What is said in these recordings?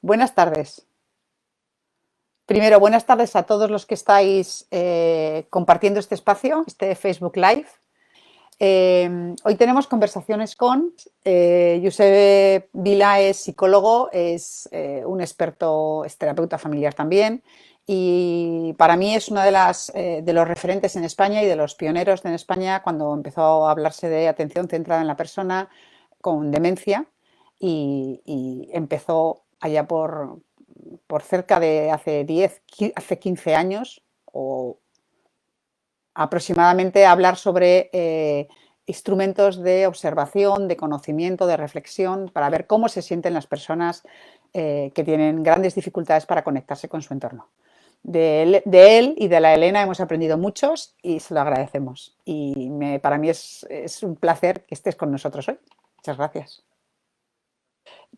Buenas tardes. Primero, buenas tardes a todos los que estáis compartiendo este espacio, este Facebook Live. Hoy tenemos conversaciones con Josep Vila, es psicólogo, es un experto, es terapeuta familiar también, y para mí es uno de los referentes en España y de los pioneros en España cuando empezó a hablarse de atención centrada en la persona con demencia y empezó allá por cerca de hace 15 años o aproximadamente a hablar sobre instrumentos de observación, de conocimiento, de reflexión, para ver cómo se sienten las personas que tienen grandes dificultades para conectarse con su entorno. De él y de la Elena hemos aprendido muchos y se lo agradecemos. Y para mí es un placer que estés con nosotros hoy. Muchas gracias.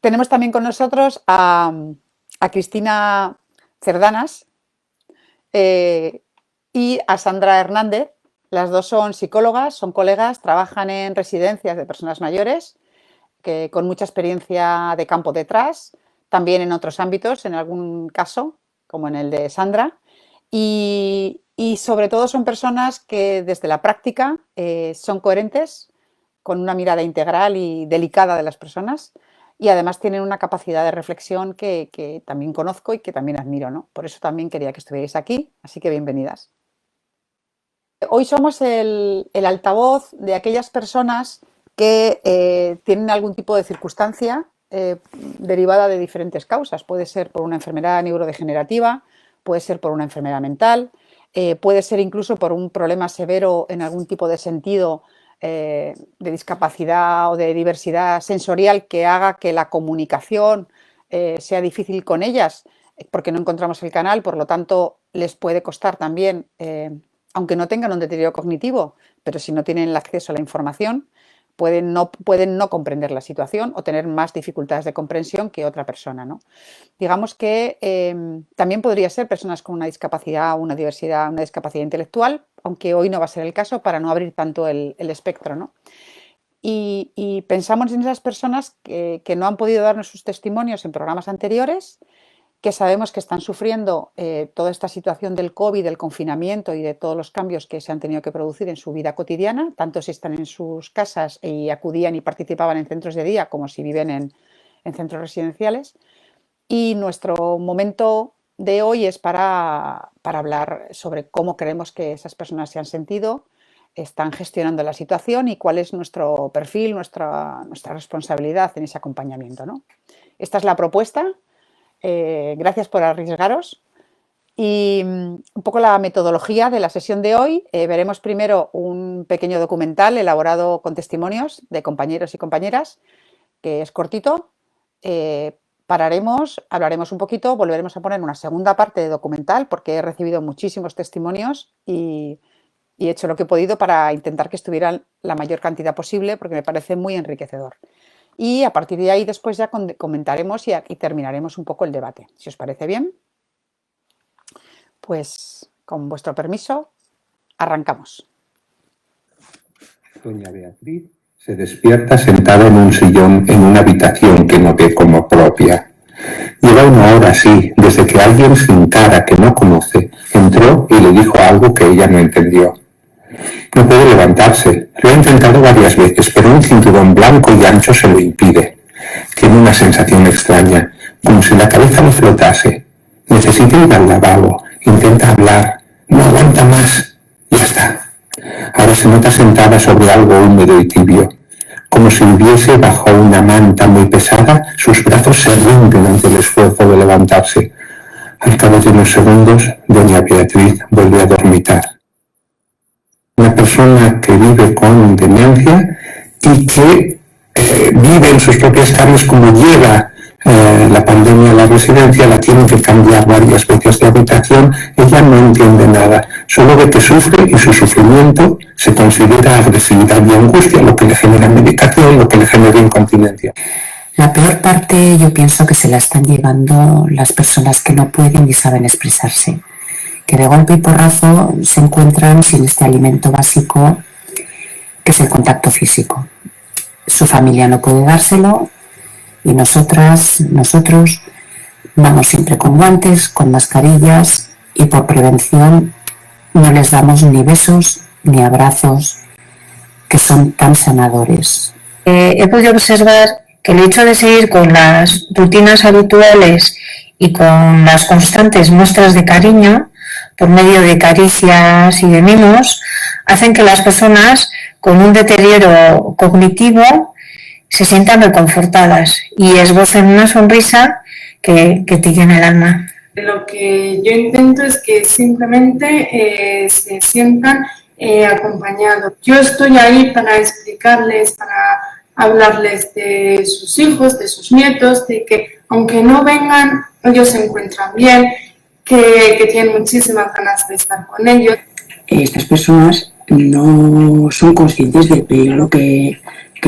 Tenemos también con nosotros a Cristina Cerdanas y a Sandra Hernández. Las dos son psicólogas, son colegas, trabajan en residencias de personas mayores, con mucha experiencia de campo detrás, también en otros ámbitos, en algún caso, como en el de Sandra, y sobre todo son personas que desde la práctica son coherentes, con una mirada integral y delicada de las personas, y además tienen una capacidad de reflexión que también conozco y que también admiro, ¿no? Por eso también quería que estuvierais aquí, así que bienvenidas. Hoy somos el altavoz de aquellas personas que tienen algún tipo de circunstancia derivada de diferentes causas. Puede ser por una enfermedad neurodegenerativa, puede ser por una enfermedad mental, puede ser incluso por un problema severo en algún tipo de sentido de discapacidad o de diversidad sensorial que haga que la comunicación sea difícil con ellas porque no encontramos el canal, por lo tanto les puede costar también, aunque no tengan un deterioro cognitivo, pero si no tienen el acceso a la información, pueden no comprender la situación o tener más dificultades de comprensión que otra persona, ¿no? Digamos que también podría ser personas con una discapacidad, una discapacidad intelectual, aunque hoy no va a ser el caso para no abrir tanto el espectro, ¿no? Y pensamos en esas personas que no han podido darnos sus testimonios en programas anteriores, que sabemos que están sufriendo toda esta situación del COVID, del confinamiento y de todos los cambios que se han tenido que producir en su vida cotidiana, tanto si están en sus casas y acudían y participaban en centros de día como si viven en centros residenciales. Y nuestro momento de hoy es para hablar sobre cómo creemos que esas personas se han sentido, están gestionando la situación y cuál es nuestro perfil, nuestra responsabilidad en ese acompañamiento, ¿no? Esta es la propuesta. Gracias por arriesgaros. Y un poco la metodología de la sesión de hoy. Veremos primero un pequeño documental elaborado con testimonios de compañeros y compañeras, que es cortito. Pararemos, hablaremos un poquito, volveremos a poner una segunda parte de documental porque he recibido muchísimos testimonios y he hecho lo que he podido para intentar que estuvieran la mayor cantidad posible porque me parece muy enriquecedor. Y a partir de ahí después ya comentaremos y terminaremos un poco el debate. Si os parece bien, pues con vuestro permiso, arrancamos. Doña Beatriz se despierta sentada en un sillón en una habitación que no ve como propia. Lleva una hora así, desde que alguien sin cara que no conoce entró y le dijo algo que ella no entendió. No puede levantarse. Lo ha intentado varias veces, pero un cinturón blanco y ancho se lo impide. Tiene una sensación extraña, como si la cabeza le flotase. Necesita ir al lavabo. Intenta hablar. No aguanta más. Ya está. Ahora se nota sentada sobre algo húmedo y tibio. Como si hubiese bajo una manta muy pesada, sus brazos se rinden ante el esfuerzo de levantarse. Al cabo de unos segundos, doña Beatriz vuelve a dormitar. Una persona que vive con demencia y que vive en sus propias carnes como llega la pandemia a la residencia, la tiene que cambiar varias veces de habitación, ella no entiende nada, solo ve que sufre y su sufrimiento se considera agresividad y angustia, lo que le genera medicación, lo que le genera incontinencia. La peor parte yo pienso que se la están llevando las personas que no pueden y saben expresarse, que de golpe y porrazo se encuentran sin este alimento básico que es el contacto físico. Su familia no puede dárselo y nosotros Vamos siempre con guantes, con mascarillas y por prevención no les damos ni besos ni abrazos, que son tan sanadores. He podido observar que el hecho de seguir con las rutinas habituales y con las constantes muestras de cariño, por medio de caricias y de mimos, hacen que las personas con un deterioro cognitivo se sientan reconfortadas y esbocen una sonrisa que te llena el alma. Lo que yo intento es que simplemente se sientan acompañados. Yo estoy ahí para explicarles, para hablarles de sus hijos, de sus nietos, de que aunque no vengan, ellos se encuentran bien, que tienen muchísimas ganas de estar con ellos. Estas personas no son conscientes del peligro que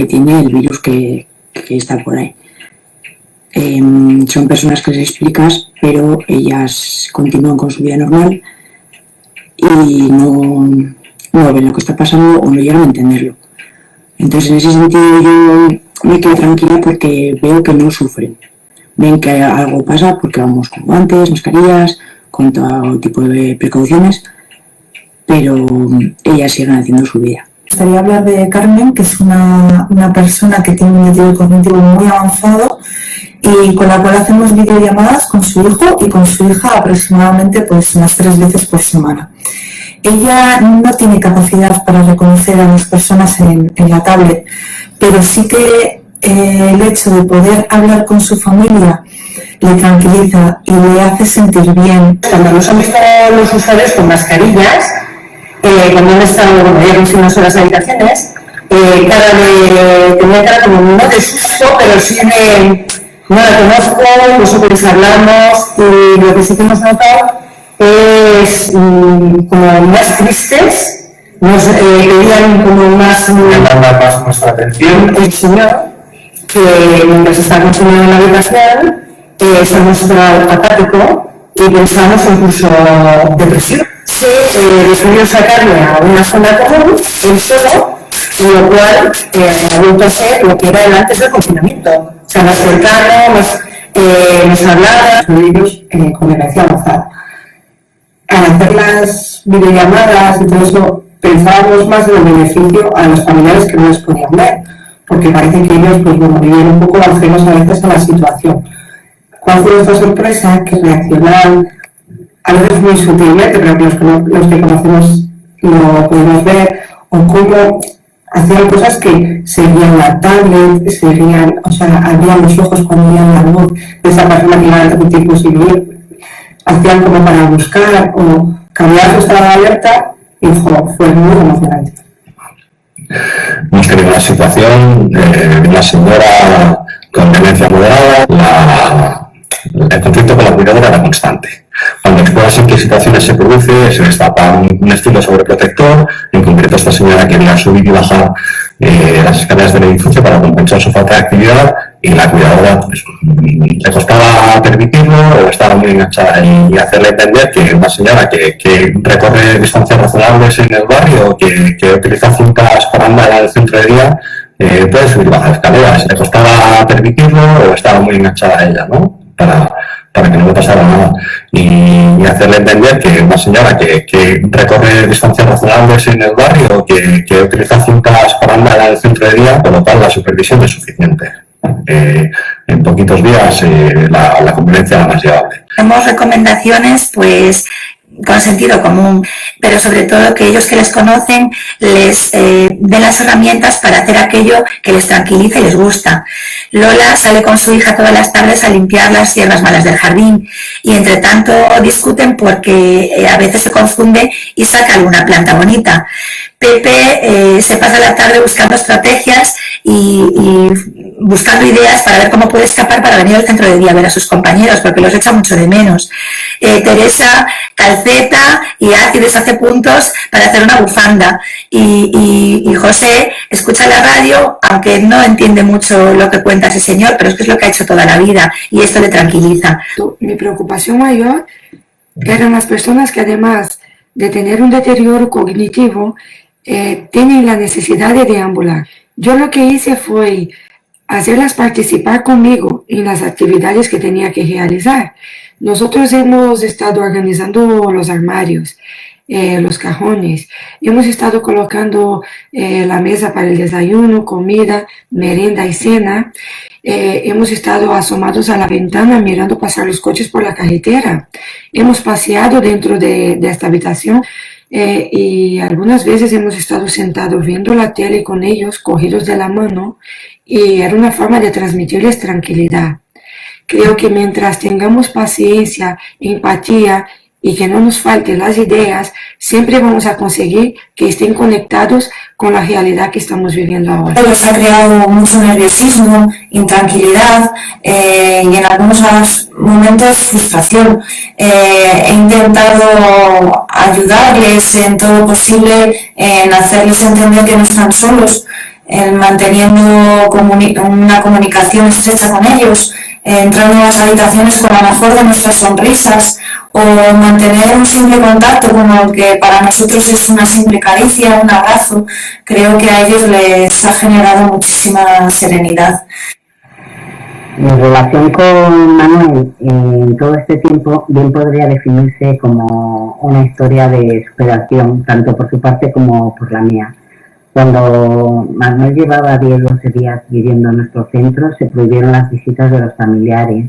tiene el virus que está por ahí. Son personas que les explicas, pero ellas continúan con su vida normal y no ven lo que está pasando o no llegan a entenderlo. Entonces, en ese sentido, yo me quedo tranquila porque veo que no sufren. Ven que algo pasa porque vamos con guantes, mascarillas, con todo tipo de precauciones, pero ellas siguen haciendo su vida. Me gustaría hablar de Carmen, que es una persona que tiene un deterioro cognitivo muy avanzado y con la cual hacemos videollamadas con su hijo y con su hija aproximadamente pues unas 3 veces por semana. Ella no tiene capacidad para reconocer a las personas en la tablet, pero sí que el hecho de poder hablar con su familia le tranquiliza y le hace sentir bien. Cuando nos han visto los usuarios con mascarillas, cuando han estado, bueno, ya unas horas de habitaciones, tenía cara como no de susto, pero sí de no la conozco, nosotros les hablamos y lo que sí que hemos notado es como más tristes, nos pedían como más nuestra atención. el señor, que mientras estábamos en la habitación se ha mostrado apático y pensamos incluso depresión. Decidieron sacarle a una zona común, él solo, con lo cual ha vuelto a ser lo que era antes del confinamiento. O sea, más cercano, nos hablaba. Ellos con demencia avanzada. Al hacer las videollamadas y todo eso, pensábamos más en el beneficio a los familiares que no les podían ver, porque parece que ellos pues, bueno, viven un poco ajenos a veces a la situación. ¿Cuál fue nuestra sorpresa? Que reaccionaban a veces muy sutilmente, pero que los que conocemos lo podemos ver, o cómo hacían cosas que seguían la tablet, o sea, abrían los ojos cuando oían la voz de esa persona que iba a repetir posible, hacían como para buscar o cambiar su estado de alerta y fue muy emocionante. Hemos tenido una situación de una señora con demencia moderada, el conflicto con la cuidadora era constante. Cuando exploras en qué situaciones se produce, se destapa un estilo sobreprotector. En concreto, esta señora quería subir y bajar las escaleras del edificio para compensar su falta de actividad y la cuidadora pues, le costaba permitirlo o estaba muy enganchada y hacerle entender que una señora que recorre distancias razonables en el barrio, que utiliza cintas para andar al centro de día, puede subir y bajar escaleras. Le costaba permitirlo o estaba muy enganchada a ella, ¿no? Para que no le pasara nada y hacerle entender que una señora que recorre distancias razonables en el barrio, que utiliza cintas para andar al centro de día, por lo cual la supervisión es suficiente. En poquitos días la convivencia era más llevable. Tenemos recomendaciones pues con sentido común, pero sobre todo que ellos que les conocen les den las herramientas para hacer aquello que les tranquiliza y les gusta. Lola sale con su hija todas las tardes a limpiar las hierbas malas del jardín y entre tanto discuten porque a veces se confunde y saca alguna planta bonita. Pepe se pasa la tarde buscando estrategias y buscando ideas para ver cómo puede escapar para venir al centro de día a ver a sus compañeros, porque los echa mucho de menos. Teresa calceta y hace y deshace puntos para hacer una bufanda. Y José escucha la radio, aunque no entiende mucho lo que cuenta ese señor, pero es que es lo que ha hecho toda la vida y esto le tranquiliza. Mi preocupación mayor eran las personas que además de tener un deterioro cognitivo, tienen la necesidad de deambular. Yo lo que hice fue hacerlas participar conmigo en las actividades que tenía que realizar. Nosotros hemos estado organizando los armarios, los cajones, hemos estado colocando la mesa para el desayuno, comida, merienda y cena. Hemos estado asomados a la ventana mirando pasar los coches por la carretera. Hemos paseado dentro de esta habitación y algunas veces hemos estado sentados viendo la tele con ellos, cogidos de la mano, y era una forma de transmitirles tranquilidad. Creo que mientras tengamos paciencia, empatía y que no nos falten las ideas, siempre vamos a conseguir que estén conectados con la realidad que estamos viviendo ahora. Se ha creado mucho nerviosismo, intranquilidad y en algunos momentos frustración. He intentado ayudarles en todo lo posible, en hacerles entender que no están solos, manteniendo una comunicación estrecha con ellos, entrando en las habitaciones con la mejor de nuestras sonrisas, o mantener un simple contacto como el que para nosotros es una simple caricia, un abrazo. Creo que a ellos les ha generado muchísima serenidad. Mi relación con Manuel en todo este tiempo bien podría definirse como una historia de superación, tanto por su parte como por la mía. Cuando Manuel llevaba 10 o 12 días viviendo en nuestro centro, se prohibieron las visitas de los familiares.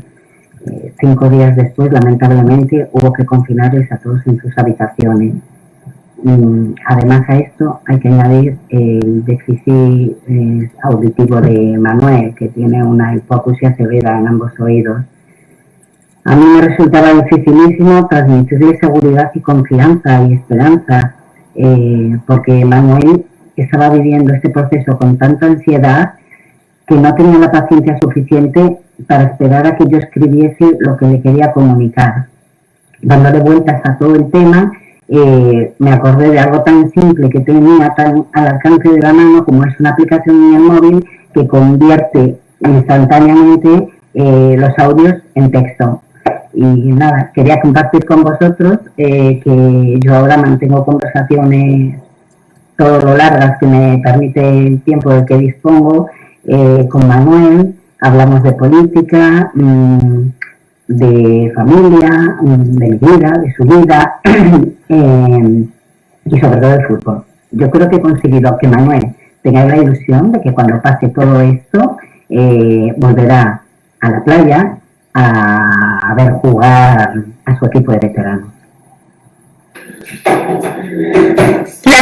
5 días después, lamentablemente, hubo que confinarles a todos en sus habitaciones. Además a esto hay que añadir el déficit auditivo de Manuel, que tiene una hipoacusia severa en ambos oídos. A mí me resultaba dificilísimo transmitirle seguridad y confianza y esperanza, porque Manuel estaba viviendo este proceso con tanta ansiedad que no tenía la paciencia suficiente para esperar a que yo escribiese lo que le quería comunicar. Dándole vueltas a todo el tema, me acordé de algo tan simple que tenía tan al alcance de la mano como es una aplicación en el móvil que convierte instantáneamente los audios en texto. Y nada, quería compartir con vosotros que yo ahora mantengo conversaciones todo lo largas que me permite el tiempo del que dispongo con Manuel. Hablamos de política, de familia, de mi vida, de su vida y sobre todo de fútbol. Yo creo que he conseguido que Manuel tenga la ilusión de que cuando pase todo esto volverá a la playa a ver jugar a su equipo de veteranos. Le ha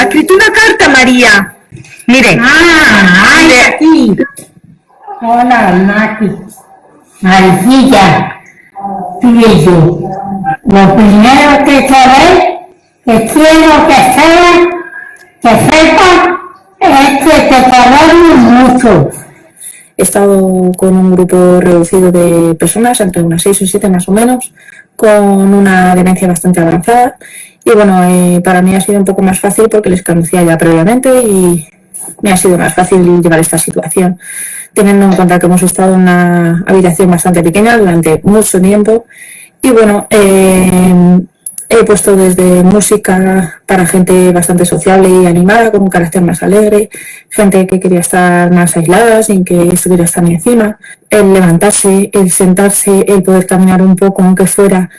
escrito una carta, María. Mire. ¡Ay, aquí! Hola, Mati. Maricilla. Fíjese, lo primero que saber, que quiero que sepa, es que te queremos mucho. He estado con un grupo reducido de personas, entre unas 6 o 7 más o menos, con una demencia bastante avanzada. Y bueno, para mí ha sido un poco más fácil porque les conocía ya previamente y me ha sido más fácil llevar esta situación, teniendo en cuenta que hemos estado en una habitación bastante pequeña durante mucho tiempo. Y bueno, he puesto desde música para gente bastante sociable y animada, con un carácter más alegre, gente que quería estar más aislada sin que estuviera tan encima, el levantarse, el sentarse, el poder caminar un poco aunque fuera,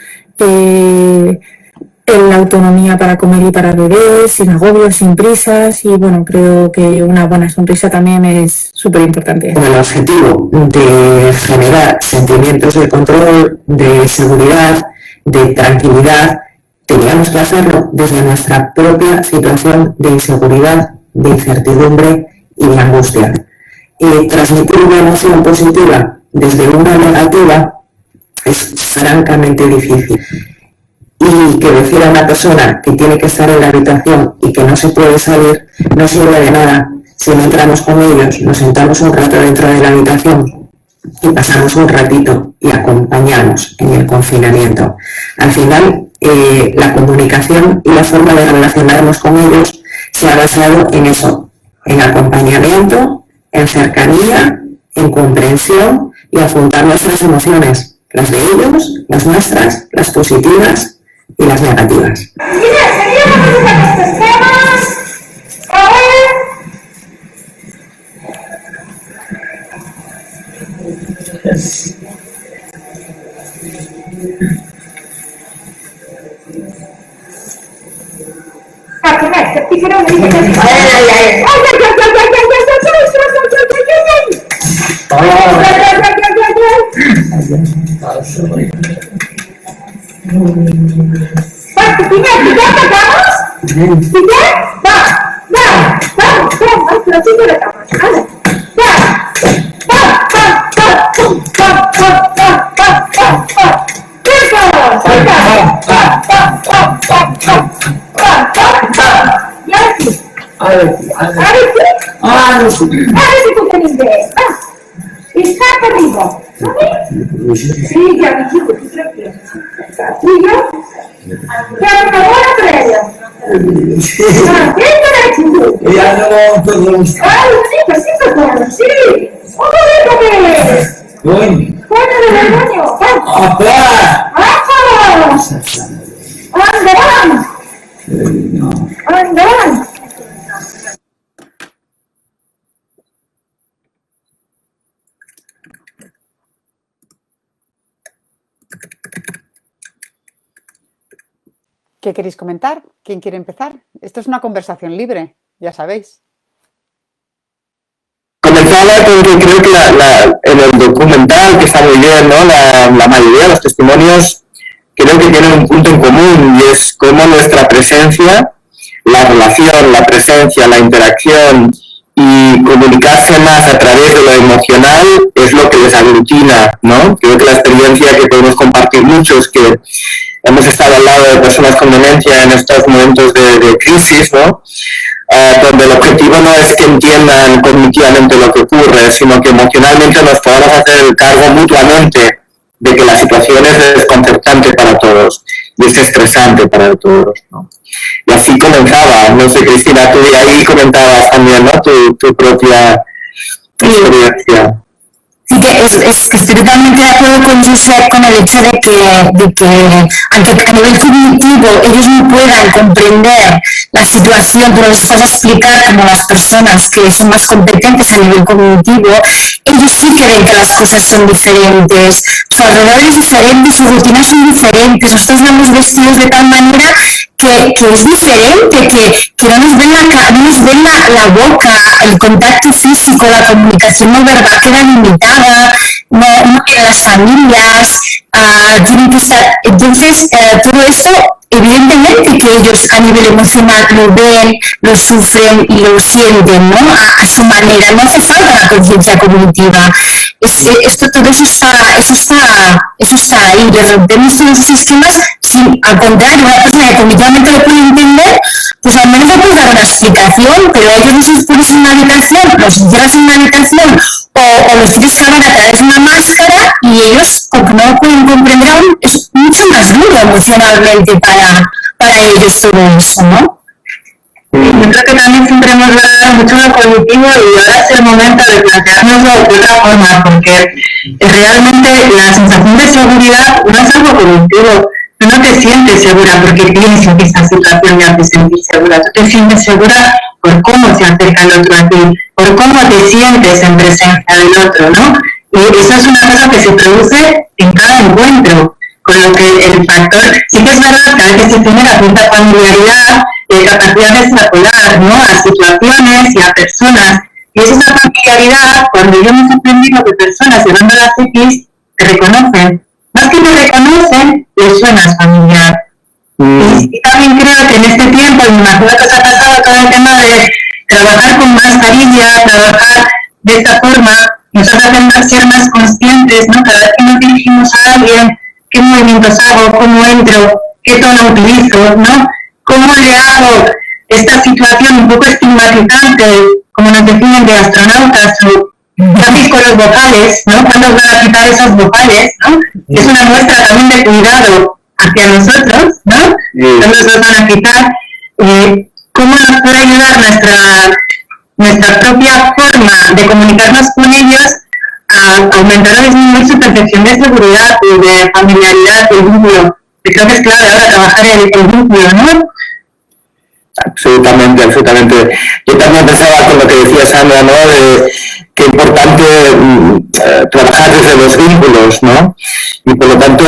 la autonomía para comer y para beber, sin agobios, sin prisas. Y bueno, creo que una buena sonrisa también es súper importante. Con el objetivo de generar sentimientos de control, de seguridad, de tranquilidad, teníamos que hacerlo desde nuestra propia situación de inseguridad, de incertidumbre y de angustia. Transmitir una emoción positiva desde una negativa es francamente difícil. Y que decir a una persona que tiene que estar en la habitación y que no se puede salir no sirve de nada si no entramos con ellos, nos sentamos un rato dentro de la habitación y pasamos un ratito y acompañamos en el confinamiento. Al final, la comunicación y la forma de relacionarnos con ellos se ha basado en eso, en acompañamiento, en cercanía, en comprensión y afrontar nuestras emociones, las de ellos, las nuestras, las positivas y las negativas. Está conmigo. Sí, ya me dijo, tú tranquilo. ¿Y yo? Ya me voy a traer. ¿Qué es tú? Ya no puedo. Ay, sí, sí. ¡Déjame! ¡Fuera del demonio! ¡Afuera! ¡Andan! ¿Qué queréis comentar? ¿Quién quiere empezar? Esto es una conversación libre, ya sabéis. Comenzaba con que creo que en el documental, que está muy bien, ¿no? La mayoría de los testimonios creo que tienen un punto en común, y es cómo nuestra presencia, la relación, la presencia, la interacción y comunicarse más a través de lo emocional es lo que les aglutina, ¿no? Creo que la experiencia que podemos compartir muchos que hemos estado al lado de personas con demencia en estos momentos de crisis, ¿no? Donde el objetivo no es que entiendan cognitivamente lo que ocurre, sino que emocionalmente nos podamos hacer el cargo mutuamente de que la situación es desconcertante para todos y es estresante para todos, ¿no? Y así comenzaba. No sé, Cristina, tú de ahí comentabas también, ¿no? Tu propia experiencia. Sí, que es que estoy totalmente de acuerdo con Josep con el hecho de que aunque a nivel cognitivo ellos no puedan comprender la situación, pero les puedes explicar como las personas que son más competentes a nivel cognitivo, ellos sí que ven que las cosas son diferentes, su alrededor es diferente, sus rutinas son diferentes, nosotros vamos vestidos de tal manera que es diferente, que no nos ven la boca, el contacto físico, la comunicación no verbal queda limitada, no quedan las familias, tienen que estar. Entonces, todo esto, evidentemente que ellos a nivel emocional lo ven, lo sufren y lo sienten, ¿no? A su manera. No hace falta la conciencia cognitiva. Todo eso está ahí. Le rompemos todos los sistemas sin, al contrario, una persona que cognitivamente lo puede entender, pues al menos le puede dar una explicación, pero a ellos no se los pones en una habitación, los llevas en una habitación o los quieres hablar a través de una máscara y ellos, como no lo pueden comprender aún, es mucho más duro emocionalmente para ellos todo eso, ¿no? Yo creo que también siempre hemos hablado mucho de lo cognitivo y ahora es el momento de planteárnoslo de otra forma, porque realmente la sensación de seguridad no es algo cognitivo. Tú no te sientes segura porque piensas que esa situación te hace sentir segura. Tú te sientes segura por cómo se acerca el otro a ti, por cómo te sientes en presencia del otro, ¿no? Y eso es una cosa que se produce en cada encuentro, con lo que el factor, sí que es verdad que a veces se tiene la cierta familiaridad y capacidad de extrapolar, ¿no? A situaciones y a personas. Y es esa familiaridad cuando yo me he sorprendido de personas llevando las X que reconocen. Más que te reconocen, les suenas familiar. Y también creo que en este tiempo, y me imagino que os ha pasado todo el tema de trabajar con mascarilla, trabajar de esta forma, nos hace ser más conscientes, ¿no? Cada vez que nos dirigimos a alguien, qué movimientos hago, cómo entro, qué tono utilizo, ¿no? ¿Cómo le hago esta situación un poco estigmatizante, como nos definen de astronautas, o casi con los vocales, ¿no? ¿Cuándo os van a quitar esos vocales, no? Es una muestra también de cuidado hacia nosotros, ¿no? ¿Cuándo nos los van a quitar? ¿Cómo nos puede ayudar nuestra propia forma de comunicarnos con ellos a aumentar o disminuir su percepción de seguridad y de familiaridad del vínculo? Que creo que es clave ahora trabajar el vínculo, ¿no? Absolutamente. Yo también pensaba con lo que decía Sandra, ¿no? qué importante trabajar desde los vínculos, ¿no? Y por lo tanto,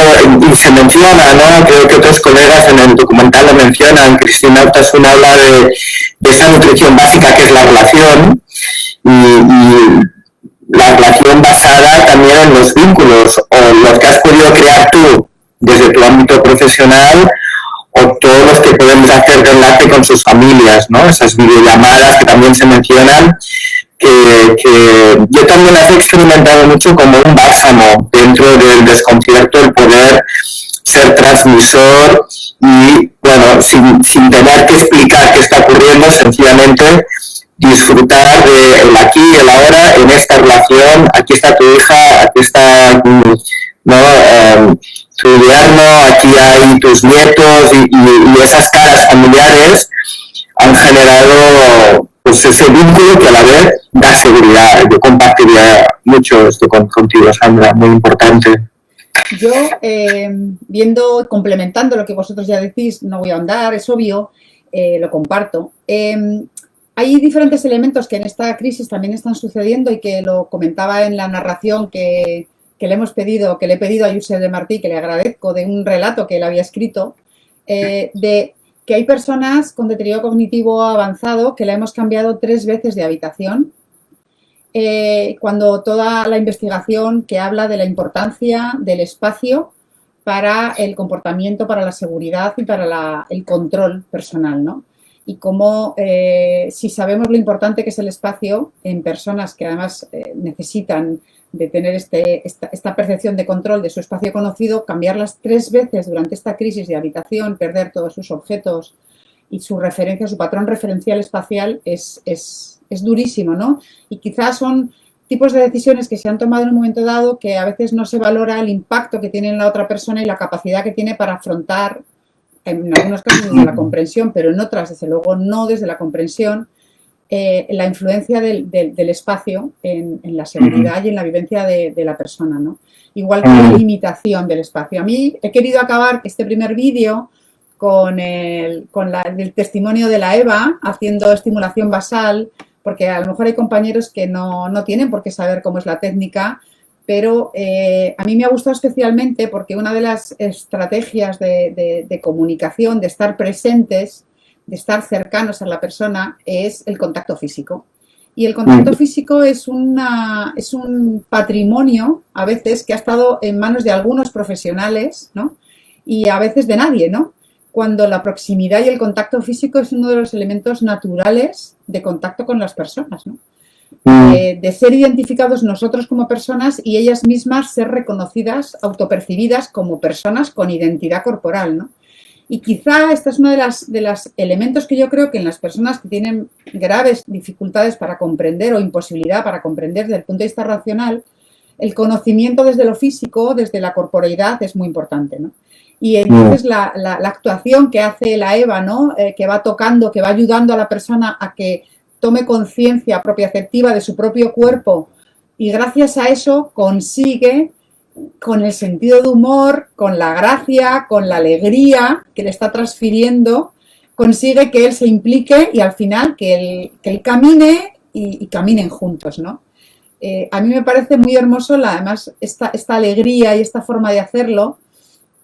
y se menciona, ¿no? Creo que otros colegas en el documental lo mencionan, Cristina Urtasun habla de esa nutrición básica que es la relación, y la relación basada también en los vínculos, o los que has podido crear tú desde tu ámbito profesional, o todos los que podemos hacer de enlace con sus familias, ¿no? Esas videollamadas que también se mencionan, que yo también las he experimentado mucho como un bálsamo dentro del desconcierto, el poder ser transmisor y, bueno, sin tener que explicar qué está ocurriendo, sencillamente disfrutar del aquí y el ahora en esta relación. Aquí está tu hija, aquí está, ¿no? Tu yerno, aquí hay tus nietos, y esas caras familiares han generado pues ese vínculo que a la vez da seguridad. Yo compartiría mucho esto contigo, Sandra, muy importante. Yo, complementando lo que vosotros ya decís, no voy a ahondar, es obvio, lo comparto. Hay diferentes elementos que en esta crisis también están sucediendo y que lo comentaba en la narración que le he pedido a Josep de Martí, que le agradezco, de un relato que él había escrito, de que hay personas con deterioro cognitivo avanzado que la hemos cambiado 3 veces de habitación, cuando toda la investigación que habla de la importancia del espacio para el comportamiento, para la seguridad y para el control personal, ¿no? Y cómo, si sabemos lo importante que es el espacio en personas que además necesitan de tener esta percepción de control de su espacio conocido, cambiarlas 3 veces durante esta crisis de habitación, perder todos sus objetos y su referencia, su patrón referencial espacial es durísimo, ¿no? Y quizás son tipos de decisiones que se han tomado en un momento dado que a veces no se valora el impacto que tiene en la otra persona y la capacidad que tiene para afrontar, en algunos casos desde la comprensión, pero en otras, desde luego, no desde la comprensión, la influencia del espacio en la seguridad y en la vivencia de la persona, ¿no? Igual que la limitación del espacio. A mí he querido acabar este primer vídeo con el testimonio de la Eva haciendo estimulación basal, porque a lo mejor hay compañeros que no tienen por qué saber cómo es la técnica, pero a mí me ha gustado especialmente porque una de las estrategias de comunicación, de estar presentes, de estar cercanos a la persona, es el contacto físico. Y el contacto físico es un patrimonio, a veces, que ha estado en manos de algunos profesionales, ¿no? Y a veces de nadie, ¿no? Cuando la proximidad y el contacto físico es uno de los elementos naturales de contacto con las personas, ¿no? De ser identificados nosotros como personas y ellas mismas ser reconocidas, autopercibidas como personas con identidad corporal, ¿no? Y quizá esta es uno de los elementos que yo creo que en las personas que tienen graves dificultades para comprender o imposibilidad para comprender desde el punto de vista racional, el conocimiento desde lo físico, desde la corporeidad, es muy importante, ¿no? Y entonces la actuación que hace la Eva, ¿no? Que va tocando, que va ayudando a la persona a que tome conciencia propioceptiva de su propio cuerpo y gracias a eso consigue, con el sentido de humor, con la gracia, con la alegría que le está transfiriendo, consigue que él se implique y al final que él camine y caminen juntos, ¿no? A mí me parece muy hermoso además esta alegría y esta forma de hacerlo,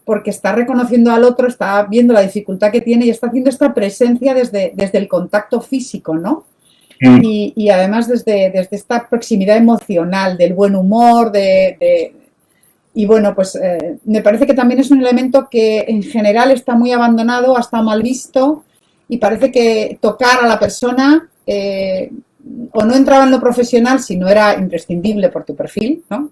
porque está reconociendo al otro, está viendo la dificultad que tiene y está haciendo esta presencia desde el contacto físico, ¿no? Y además desde esta proximidad emocional, del buen humor, y bueno, pues me parece que también es un elemento que en general está muy abandonado, está mal visto y parece que tocar a la persona o no entraba en lo profesional si no era imprescindible por tu perfil, ¿no?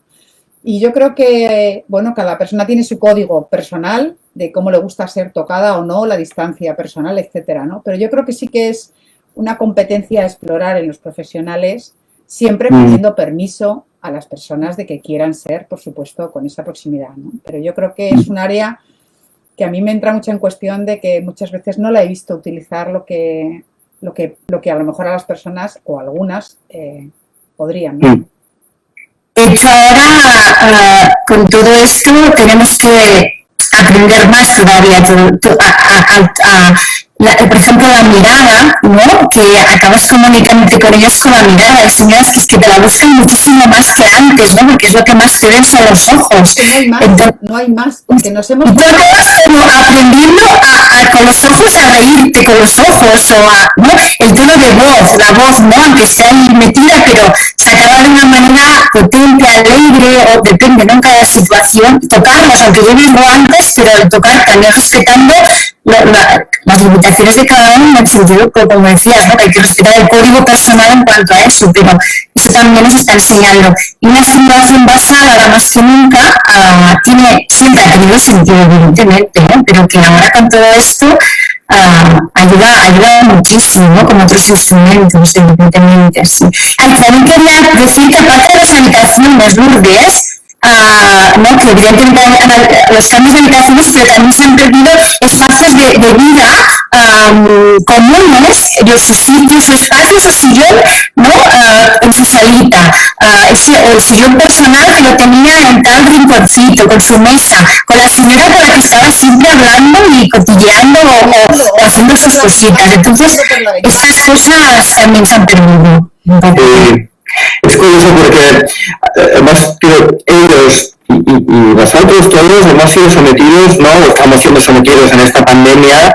Y yo creo que, bueno, cada persona tiene su código personal de cómo le gusta ser tocada o no, la distancia personal, etcétera, ¿no? Pero yo creo que sí que es una competencia a explorar en los profesionales, siempre pidiendo permiso a las personas de que quieran ser, por supuesto, con esa proximidad, ¿no? Pero yo creo que es un área que a mí me entra mucho en cuestión de que muchas veces no la he visto utilizar lo que a lo mejor a las personas o algunas podrían, ¿no? De hecho, ahora con todo esto tenemos que aprender más todavía por ejemplo, la mirada, ¿no? Que acabas comunicándote con ellos con la mirada. Hay señoras que es que te la buscan muchísimo más que antes, ¿no? Porque es lo que más te ven son los ojos. No hay más, entonces, no hay más, porque nos hemos... Y tú acabas como aprendiendo con los ojos a reírte con los ojos, o ¿no? El tono de voz, la voz, ¿no? Aunque esté ahí metida, pero se acaba de una manera potente, alegre, o depende, ¿no? En cada situación. Tocarnos, aunque yo vivo antes, pero el tocar también respetando las limitaciones de cada uno, en el sentido, como decías, ¿no? Que hay que respetar el código personal en cuanto a eso, pero eso también nos está enseñando. Y una estimulación basada, ahora más que nunca, siempre ha tenido sentido, evidentemente, ¿no? Pero que ahora con todo esto ayuda muchísimo, ¿no? Como otros instrumentos, evidentemente, sí. También quería decir que aparte de las habitaciones, Lourdes, ¿no? Que evidentemente los cambios de habitaciones, pero también se han perdido espacios de vida comunes, de su sitio, su espacio, su sillón, ¿no? En su salita, el sillón personal que lo tenía en tal rinconcito, con su mesa, con la señora con la que estaba siempre hablando y cotilleando o haciendo sus cositas. Entonces, estas cosas también se han perdido. Es curioso porque ellos y nosotros todos hemos sido sometidos, ¿no? Estamos siendo sometidos en esta pandemia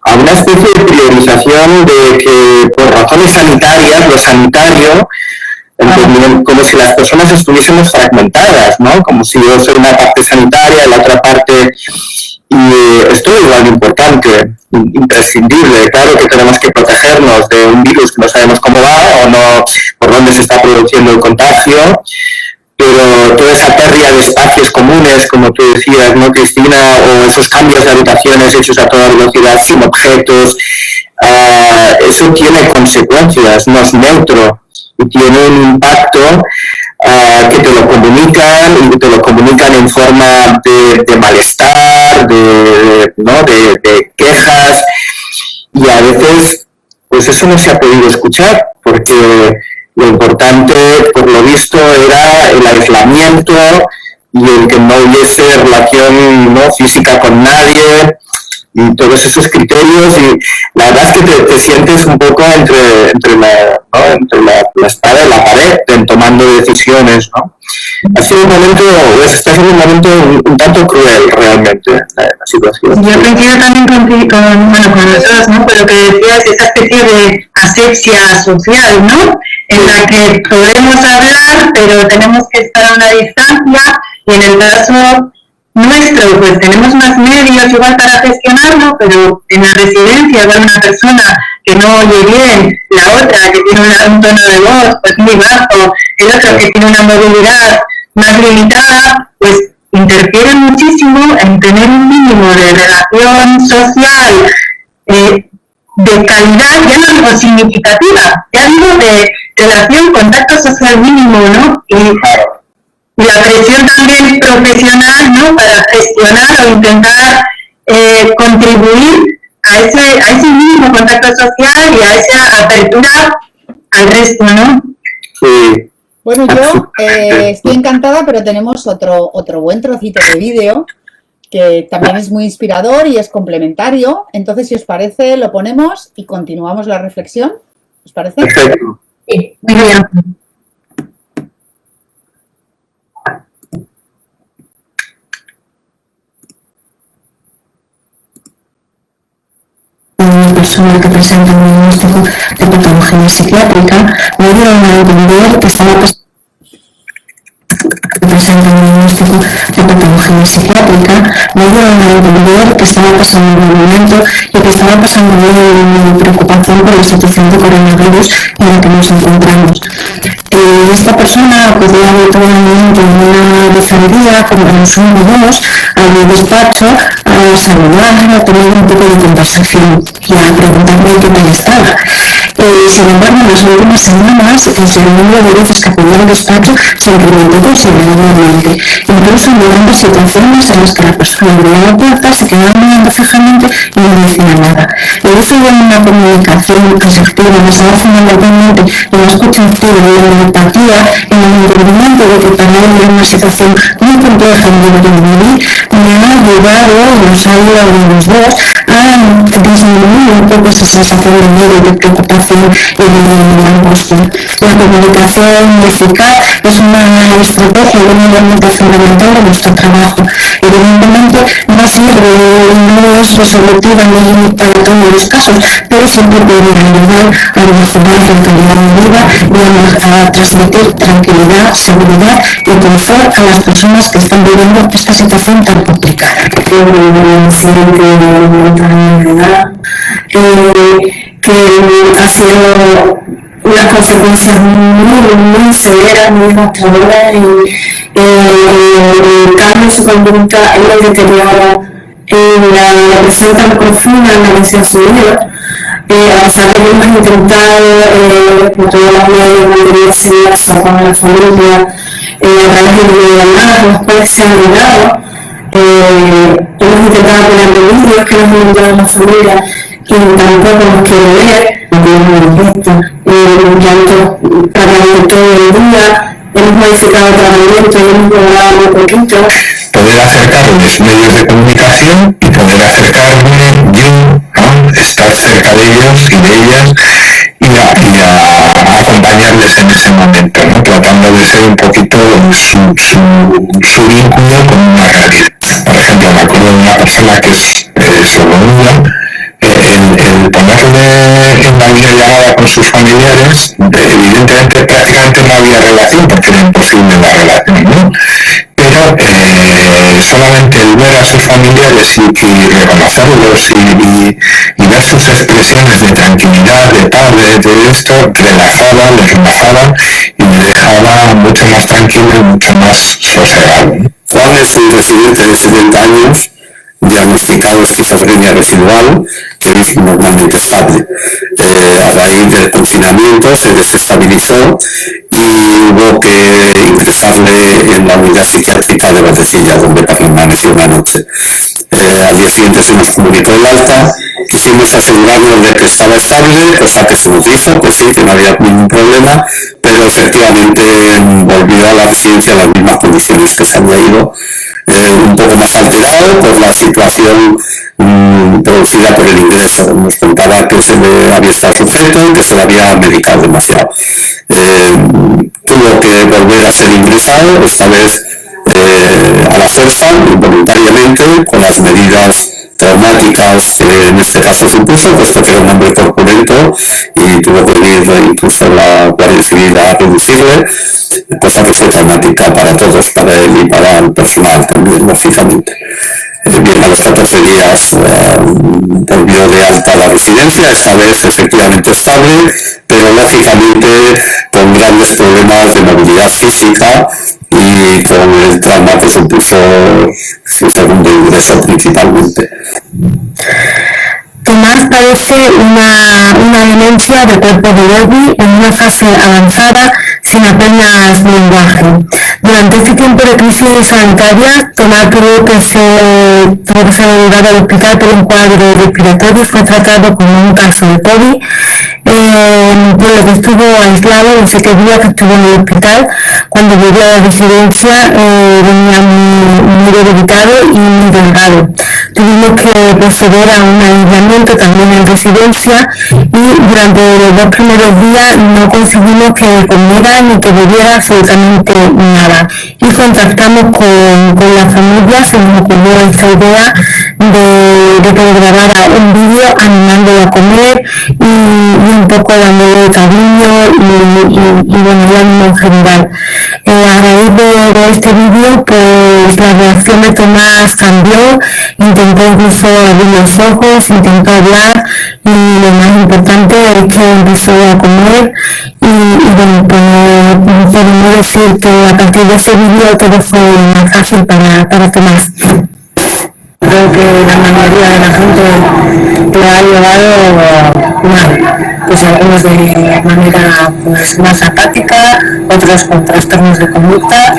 a una especie de priorización de que por razones sanitarias, lo sanitario, como si las personas estuviésemos fragmentadas, ¿no? Como si yo soy una parte sanitaria y la otra parte... Y esto es igual de importante, imprescindible. Claro que tenemos que protegernos de un virus que no sabemos cómo va o no, por dónde se está produciendo el contagio, pero toda esa pérdida de espacios comunes, como tú decías, ¿no, Cristina? O esos cambios de habitaciones hechos a toda velocidad, sin objetos, eso tiene consecuencias, no es neutro y tiene un impacto que te lo comunican y te lo comunican en forma de malestar, de quejas, y a veces pues eso no se ha podido escuchar porque lo importante, por lo visto, era el aislamiento y el que no hubiese relación, ¿no?, física con nadie y todos esos criterios, y la verdad es que te sientes un poco entre la espada y la pared tomando decisiones, ¿no? Ha sido un momento, está siendo un momento un tanto cruel realmente la situación. Yo coincido también con nosotros, ¿no? Pero que decías, esa especie de asepsia social, ¿no? En la que podemos hablar, pero tenemos que estar a una distancia, y en el caso nuestro, pues tenemos más medios igual para gestionarlo, pero en la residencia igual una persona que no oye bien, la otra que tiene un tono de voz pues muy bajo, el otro que tiene una movilidad más limitada, pues interfiere muchísimo en tener un mínimo de relación social de calidad, ya no digo significativa, ya digo de relación, contacto social mínimo, ¿no? Y la presión también profesional, ¿no?, para gestionar o intentar contribuir a ese mínimo contacto social y a esa apertura al resto, ¿no? Sí. Bueno, yo estoy encantada, pero tenemos otro buen trocito de vídeo que también es muy inspirador y es complementario. Entonces, si os parece, lo ponemos y continuamos la reflexión. ¿Os parece? Perfecto. Sí, muy bien. Una persona que presenta un diagnóstico de patología psiquiátrica me dio a entender que estaba presenta un diagnóstico de patología psiquiátrica, me dio a entender que estaba pasando un momento y que estaba pasando una preocupación por la situación de coronavirus en la que nos encontramos. Esta persona acudía habitualmente en una vez como los 1 o 2, al despacho, a saludar, a tener un poco de conversación y a preguntarme qué tal estaba. Sin embargo, en las últimas semanas, el número de veces que acudía al despacho se incrementó considerablemente, incluso llegando a situaciones en las que la persona abría la puerta, se quedaba mirando fijamente y no decía nada. El uso de una comunicación asertiva, basada fundamentalmente en la escucha activa y en la empatía, en el entendimiento de que para él era una situación muy compleja en la que vivir, me ha ayudado y nos ha ayudado a los dos a disminuir un poco esa sensación de miedo, de preocupación y de angustia. La comunicación eficaz es una estrategia y un elemento fundamental de nuestro trabajo. Evidentemente no sirve, no es resolutiva ni para todos los casos, pero siempre puede ayudar a mejorar la calidad de vida y a transmitir tranquilidad, seguridad y confort a las personas que están viviendo esta situación tan complicada. Yo un accidente de mortalidad que ha sido unas consecuencias muy severas, muy devastadoras y el cambio en su conducta, el deterioro, la depresión tan profunda en la que se ha subido. A pesar de que hemos intentado por todas las medios mantenerse inmersos con la familia a través de videollamadas, los cuales se han logrado, hemos intentado poner vídeos que nos han enviado la familia y tampoco nos quiere ver, no tenemos gestos, llanto prácticamente todo el día, hemos modificado el tratamiento y hemos logrado muy poquito. Poder acercarles medios de comunicación y poder acercarme yo a estar cerca de ellos y de ellas y a acompañarles en ese momento, ¿no? Tratando de ser un poquito su vínculo con una realidad. Por ejemplo, me acuerdo de una persona que es sordomuda, el ponerle en la videollamada con sus familiares, evidentemente prácticamente no había relación porque era imposible la relación, ¿no? Pero solamente el ver a sus familiares y reconocerlos y ver sus expresiones de tranquilidad, de paz, de esto, les relajaba y me dejaba mucho más tranquilo y mucho más sosegado. Juan es un residente de 70 años, diagnosticado esquizofrenia residual, que es normalmente estable. A raíz del confinamiento se desestabilizó y hubo que ingresarle en la unidad psiquiátrica de Valdecilla, donde permaneció una noche. Al día siguiente se nos comunicó el alta, quisimos asegurarnos de que estaba estable, cosa que se nos dijo, pues sí, que no había ningún problema, pero efectivamente volvió a la residencia en las mismas condiciones que se había ido, un poco más alterado por la situación producida por el ingreso. Nos contaba que se le había estado sujeto y que se le había medicado demasiado. Tuvo que volver a ser ingresado, esta vez a la fuerza, involuntariamente, con las medidas traumáticas que en este caso supuso, puesto que era un hombre corpulento y tuvo que venir incluso la Guardia Civil a reducirle, cosa que fue traumática para todos, para él y para el personal también, lógicamente. Bien, a los 14 días volvió de alta a la residencia, esta vez efectivamente estable, pero lógicamente con grandes problemas de movilidad física y con el trauma que supuso su segundo ingreso principalmente. Tomás padece una demencia de cuerpo de Lewy en una fase avanzada sin apenas lenguaje. Durante este tiempo de crisis sanitaria, Tomás tuvo que ser derivado al hospital por un cuadro respiratorio, fue tratado con un caso de COVID, por lo que estuvo aislado los 7 días que estuvo en el hospital. Cuando volvió a la residencia venía muy debilitado y muy delgado. Tuvimos que proceder a un aislamiento también en residencia y durante los 2 primeros días no conseguimos que comiera ni que bebiera absolutamente nada. Y contactamos con la familia, se nos ocurrió esta idea de que le grabara un vídeo animándolo a comer y un poco dándole cariño y bueno, el ánimo en general. A raíz de este vídeo, pues la reacción de Tomás cambió, intentó incluso abrir los ojos, intentó hablar y lo más importante es que empezó a comer y bueno, pues podemos decir que a partir de ese vídeo todo fue más fácil para Tomás. Creo que la mayoría de la gente lo ha llevado mal, pues algunos de manera pues más apática, otros con trastornos de conducta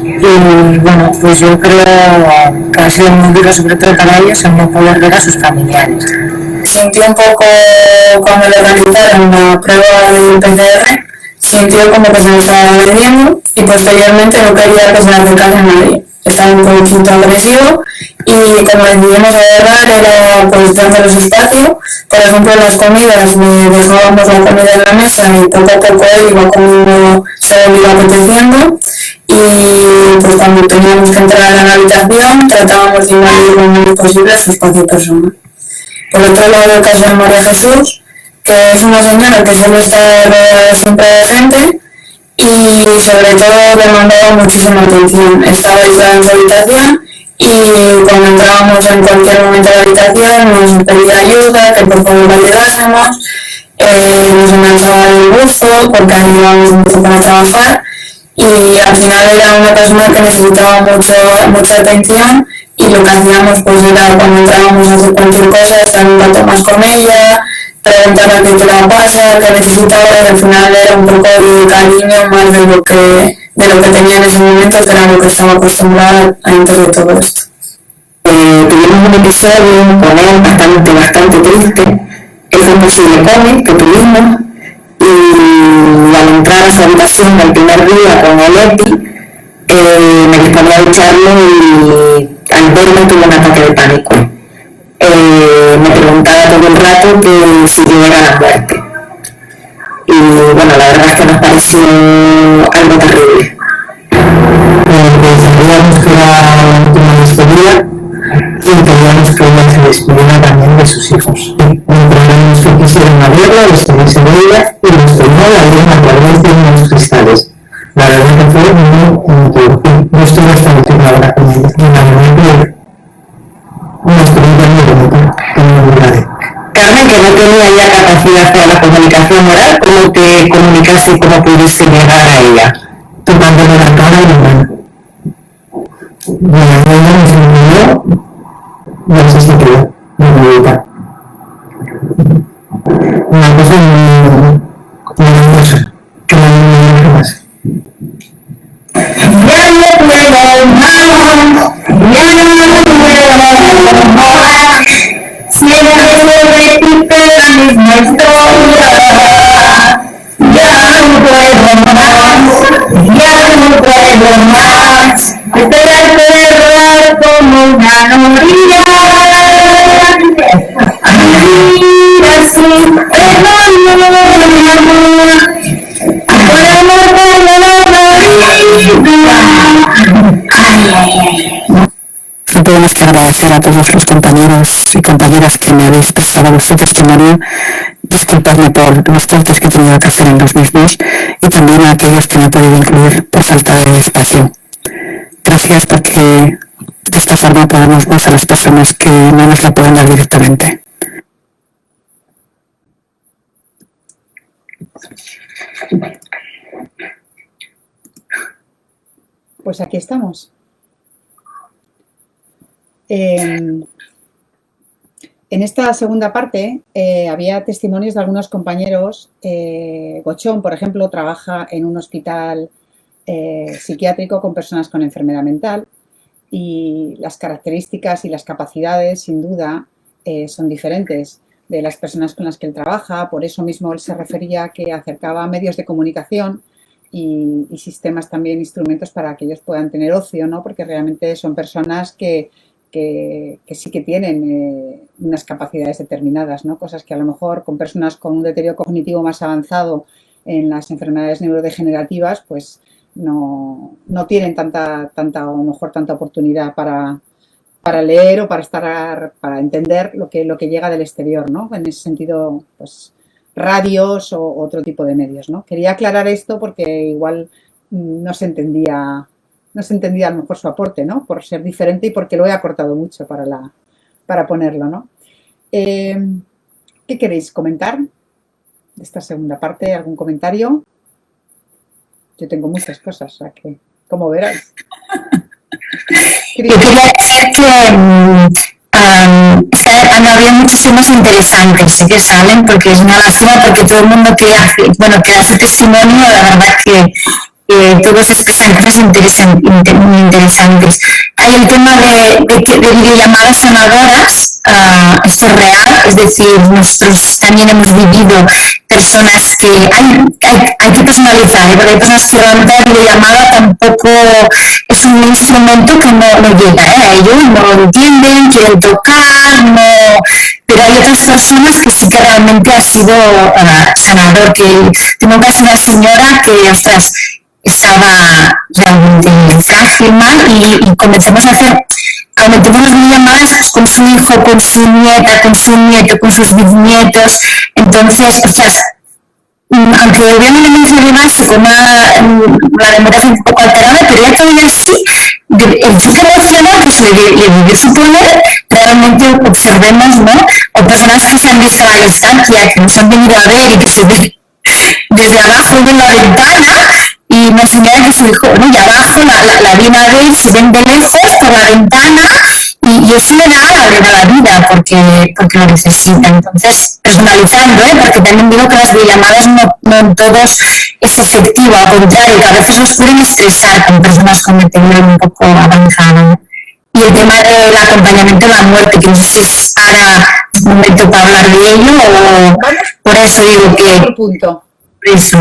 y bueno, pues yo creo que ha sido muy duro sobre todo para ellos el no poder ver a sus familiares. Sintió un poco cuando le organizaron la prueba del PCR, sintió como que se me estaba vendiendo y posteriormente no quería que se la acercase a nadie. estaba un poquito agresivo y como decidimos ahorrar era pues dándoles espacio. Por ejemplo, en las comidas le dejábamos la comida en la mesa y poco a poco él iba comiendo según iba apeteciendo. Y pues cuando teníamos que entrar a la habitación tratábamos de invadir lo menos posible su espacio personal. Por otro lado, el caso de María Jesús, que es una señora que suele estar siempre de gente y sobre todo demandaba muchísima atención. Estaba aislada en su habitación y cuando entrábamos en cualquier momento de la habitación nos pedía ayuda, que por favor la ayudásemos, nos enganchaba el buzo porque ayudábamos mucho para trabajar y al final era una persona que necesitaba mucha atención y lo que hacíamos pues era cuando entrábamos a hacer cualquier cosa estar un rato más con ella, preguntarle qué te la pasa, qué necesitaba y al final era un poco de cariño más de lo que tenía en ese momento, que era lo que estaba acostumbrada antes de todo esto. Tuvimos un episodio con él bastante triste, que fue un posible cómic que tuvimos y al entrar a su habitación el primer día con el EPI me disponía a ducharlo y al verme tuve un ataque de pánico. Me preguntaba todo el rato que si yo era la muerte. Y bueno, la verdad es que nos pareció algo terrible. Sabíamos que era la última de este día y entendíamos que ella se despedía también de sus hijos. Entendíamos que quisieron abrirla, despedirse de ella y nos tomó la luna a través de unos cristales. La verdad que fue muy emotivo. Yo estoy bastante ahora con ella. La verdad que una experiencia muy bonita, que me olvidaré. Carmen, que no tenía ya capacidad para la comunicación oral, ¿cómo te comunicaste y cómo pudiste llegar a ella? Tocándole la cara y la mano. Bueno, ella nos envió y así se quedó, muy bonita. Una cosa muy hermosa, que no me más. Ya no puedo más, siempre repite la misma historia. Ya no puedo más, esperarte rodar como una noria. Mira así, perdóname mi amor, por amor de la vida. Tenemos que agradecer a todos los compañeros y compañeras que me habéis prestado vuestro testimonio, disculpadme por los cortes que he tenido que hacer en los mismos y también a aquellos que no he podido incluir por falta de espacio. Gracias porque de esta forma podemos ver a las personas que no nos la pueden dar directamente. Pues aquí estamos. En esta segunda parte había testimonios de algunos compañeros. Gochón, por ejemplo, trabaja en un hospital psiquiátrico con personas con enfermedad mental y las características y las capacidades, sin duda, son diferentes de las personas con las que él trabaja. Por eso mismo él se refería que acercaba medios de comunicación y sistemas también, instrumentos para que ellos puedan tener ocio, ¿no? Porque realmente son personas que sí que tienen unas capacidades determinadas, ¿no? Cosas que a lo mejor con personas con un deterioro cognitivo más avanzado en las enfermedades neurodegenerativas, pues no tienen tanta a lo mejor tanta oportunidad para leer o para entender lo que llega del exterior, ¿no? En ese sentido, pues radios o otro tipo de medios, ¿no? Quería aclarar esto porque igual no se entendía a lo mejor su aporte, ¿no? Por ser diferente y porque lo he acortado mucho para ponerlo, ¿no? ¿Qué queréis comentar de esta segunda parte? ¿Algún comentario? Yo tengo muchas cosas, o sea que, como veráis. Yo quería decir que han habido muchísimos interesantes que salen, porque es una lástima porque todo el mundo que da su testimonio, la verdad que todos expresan cosas muy interesantes. Hay el tema de videollamadas sanadoras, esto es real, es decir, nosotros también hemos vivido personas personas que hay que personalizar, porque hay personas que realmente la videollamada tampoco es un instrumento que no llega a ellos, no lo entienden, quieren tocar, pero hay otras personas que sí que realmente ha sido sanador. Que tengo un caso de una señora que, ostras, estaba realmente frágil, mal, y comenzamos a hacer, cometemos las videollamadas pues, con su hijo, con su nieta, con su nieto, con sus bisnietos. Entonces, ostras, aunque hubiera un elemento de básico, la democracia un poco alterada, pero ya todavía así, el choque emocional que se le supone, realmente observemos, ¿no? O personas que se han visto a la distancia, que nos han venido a ver y que se ven desde abajo de la ventana, y una señora que su hijo, ¿no? Y abajo la viene a ver, se ven de lejos por la ventana, y eso le da la vida porque lo necesita. Entonces, personalizando, porque también digo que las videollamadas no en todos es efectivo, al contrario, que a veces nos pueden estresar con personas con deterioro un poco avanzado. Y el tema del acompañamiento a la muerte, que no sé si es ahora un momento para hablar de ello, o por eso digo que... Eso.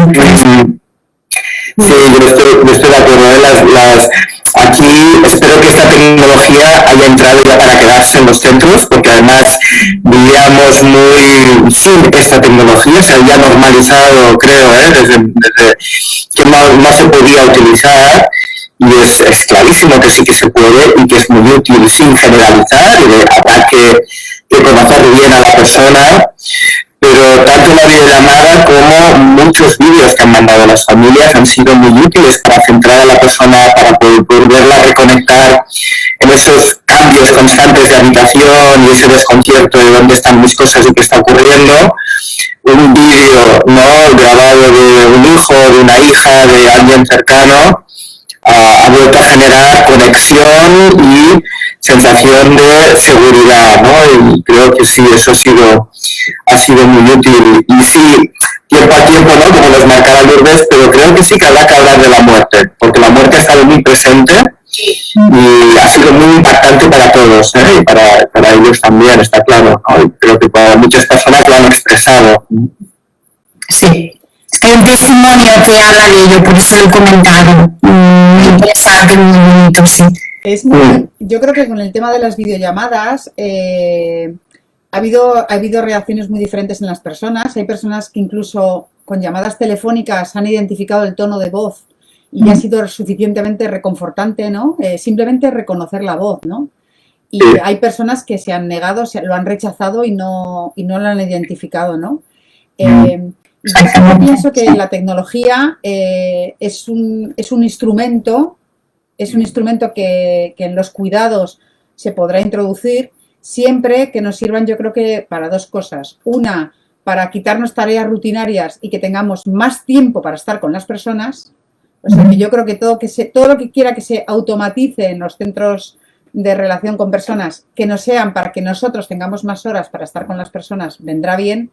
Sí, yo estoy de acuerdo. Aquí espero que esta tecnología haya entrado ya para quedarse en los centros, porque además vivíamos muy sin esta tecnología, se había normalizado, creo, desde que no se podía utilizar, y es clarísimo que sí que se puede y que es muy útil sin generalizar, y habrá que conocer bien a la persona. Pero tanto la videollamada como muchos vídeos que han mandado las familias han sido muy útiles para centrar a la persona, para volverla a reconectar en esos cambios constantes de habitación y ese desconcierto de dónde están mis cosas y qué está ocurriendo. Un vídeo, ¿no?, grabado de un hijo, de una hija, de alguien cercano, ha vuelto a generar conexión y sensación de seguridad, ¿no? Y creo que sí, eso ha sido muy útil. Y sí, tiempo a tiempo, ¿no?, como nos marcaba Lourdes, pero creo que sí que habrá que hablar de la muerte, porque la muerte ha estado muy presente y ha sido muy impactante para todos, y para ellos también, está claro, ¿no? Y creo que para muchas personas lo han expresado. Sí. Hay un testimonio que habla de ello, por eso lo he comentado. Interesante, muy bonito, sí. Yo creo que con el tema de las videollamadas ha habido reacciones muy diferentes en las personas. Hay personas que incluso con llamadas telefónicas han identificado el tono de voz y ha sido suficientemente reconfortante, ¿no? Simplemente reconocer la voz, ¿no? Y hay personas que se han negado, lo han rechazado y no lo han identificado, ¿no? Yo pienso que la tecnología es un instrumento que en los cuidados se podrá introducir siempre que nos sirvan, yo creo que para dos cosas. Una, para quitarnos tareas rutinarias y que tengamos más tiempo para estar con las personas. O sea, que yo creo que todo lo que quiera que se automatice en los centros de relación con personas, que no sean para que nosotros tengamos más horas para estar con las personas, vendrá bien.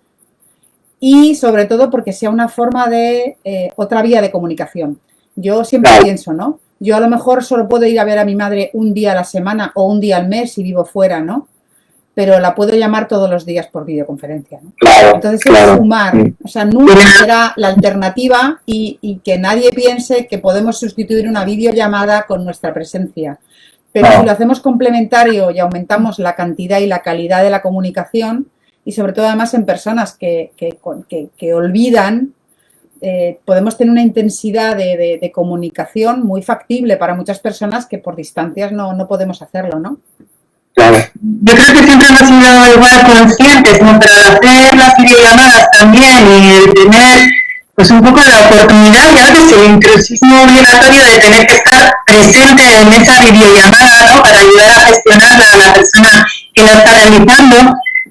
Y sobre todo porque sea una forma de otra vía de comunicación. Yo siempre pienso, ¿no? Yo a lo mejor solo puedo ir a ver a mi madre un día a la semana o un día al mes si vivo fuera, ¿no? Pero la puedo llamar todos los días por videoconferencia, ¿no? Entonces es sumar, o sea, nunca será la alternativa y que nadie piense que podemos sustituir una videollamada con nuestra presencia. Pero si lo hacemos complementario y aumentamos la cantidad y la calidad de la comunicación, y sobre todo además en personas que olvidan, podemos tener una intensidad de comunicación muy factible para muchas personas que por distancias no podemos hacerlo, ¿no? Claro. Yo creo que siempre hemos sido igual conscientes, ¿no? Pero al hacer las videollamadas también y el tener pues un poco la oportunidad y a veces el intrusismo obligatorio de tener que estar presente en esa videollamada, ¿no? Para ayudar a gestionarla a la persona que la está realizando.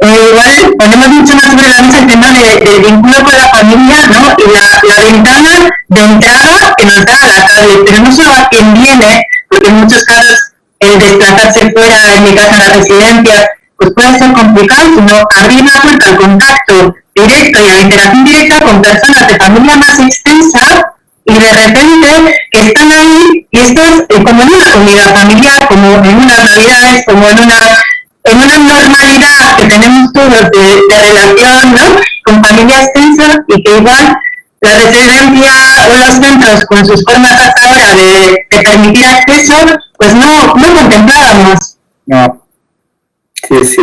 Igual ponemos mucho más sobre la mesa el tema del vínculo con la familia, ¿no? Y la ventana de entrada que nos da la tablet, pero no solo a quien viene, porque en muchos casos el desplazarse fuera, en mi caso en la residencia, pues puede ser complicado, sino abrir la puerta al contacto directo y a la interacción directa con personas de familia más extensa y de repente están ahí y esto es como en una comida familiar, como en unas navidades, como en una normalidad que tenemos todos de relación, ¿no? con familia extensa y que igual la residencia o los centros con sus formas hasta ahora de permitir acceso, pues no contemplábamos. No. Sí, sí.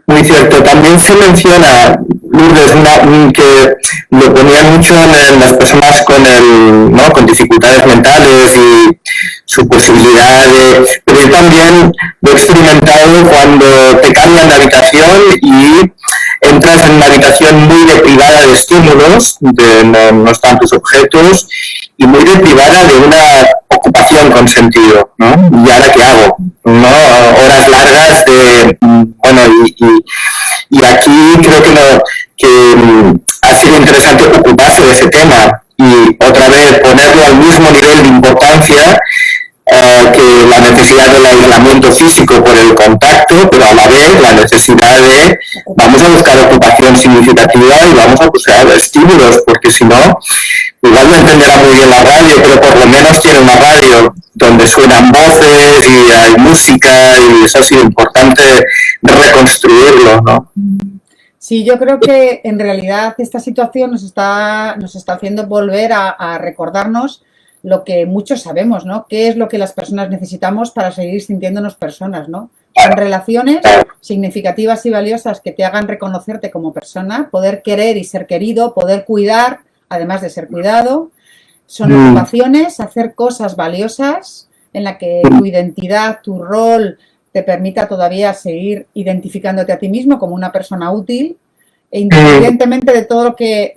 Muy cierto. También se menciona, Lourdes, que lo ponía mucho en las personas con dificultades mentales y su posibilidad de... Pero yo también lo he experimentado cuando te cambian de habitación y entras en una habitación muy deprivada de estímulos, no están tus objetos, y muy deprivada de una ocupación con sentido, ¿no? ¿Y ahora qué hago? ¿No? Horas largas de... Bueno, y aquí creo que ha sido interesante ocuparse de ese tema y otra vez ponerlo al mismo nivel de importancia que la necesidad del aislamiento físico por el contacto, pero a la vez la necesidad de vamos a buscar ocupación significativa y vamos a buscar estímulos, porque si no, igual no entenderá muy bien la radio, pero por lo menos tiene una radio donde suenan voces y hay música y eso ha sido importante reconstruirlo, ¿no? Sí, yo creo que en realidad esta situación nos está haciendo volver a recordarnos lo que muchos sabemos, ¿no? ¿Qué es lo que las personas necesitamos para seguir sintiéndonos personas, ¿no? Son relaciones significativas y valiosas que te hagan reconocerte como persona, poder querer y ser querido, poder cuidar, además de ser cuidado. Son ocupaciones, hacer cosas valiosas en la que tu identidad, tu rol te permita todavía seguir identificándote a ti mismo como una persona útil, e independientemente de todo lo que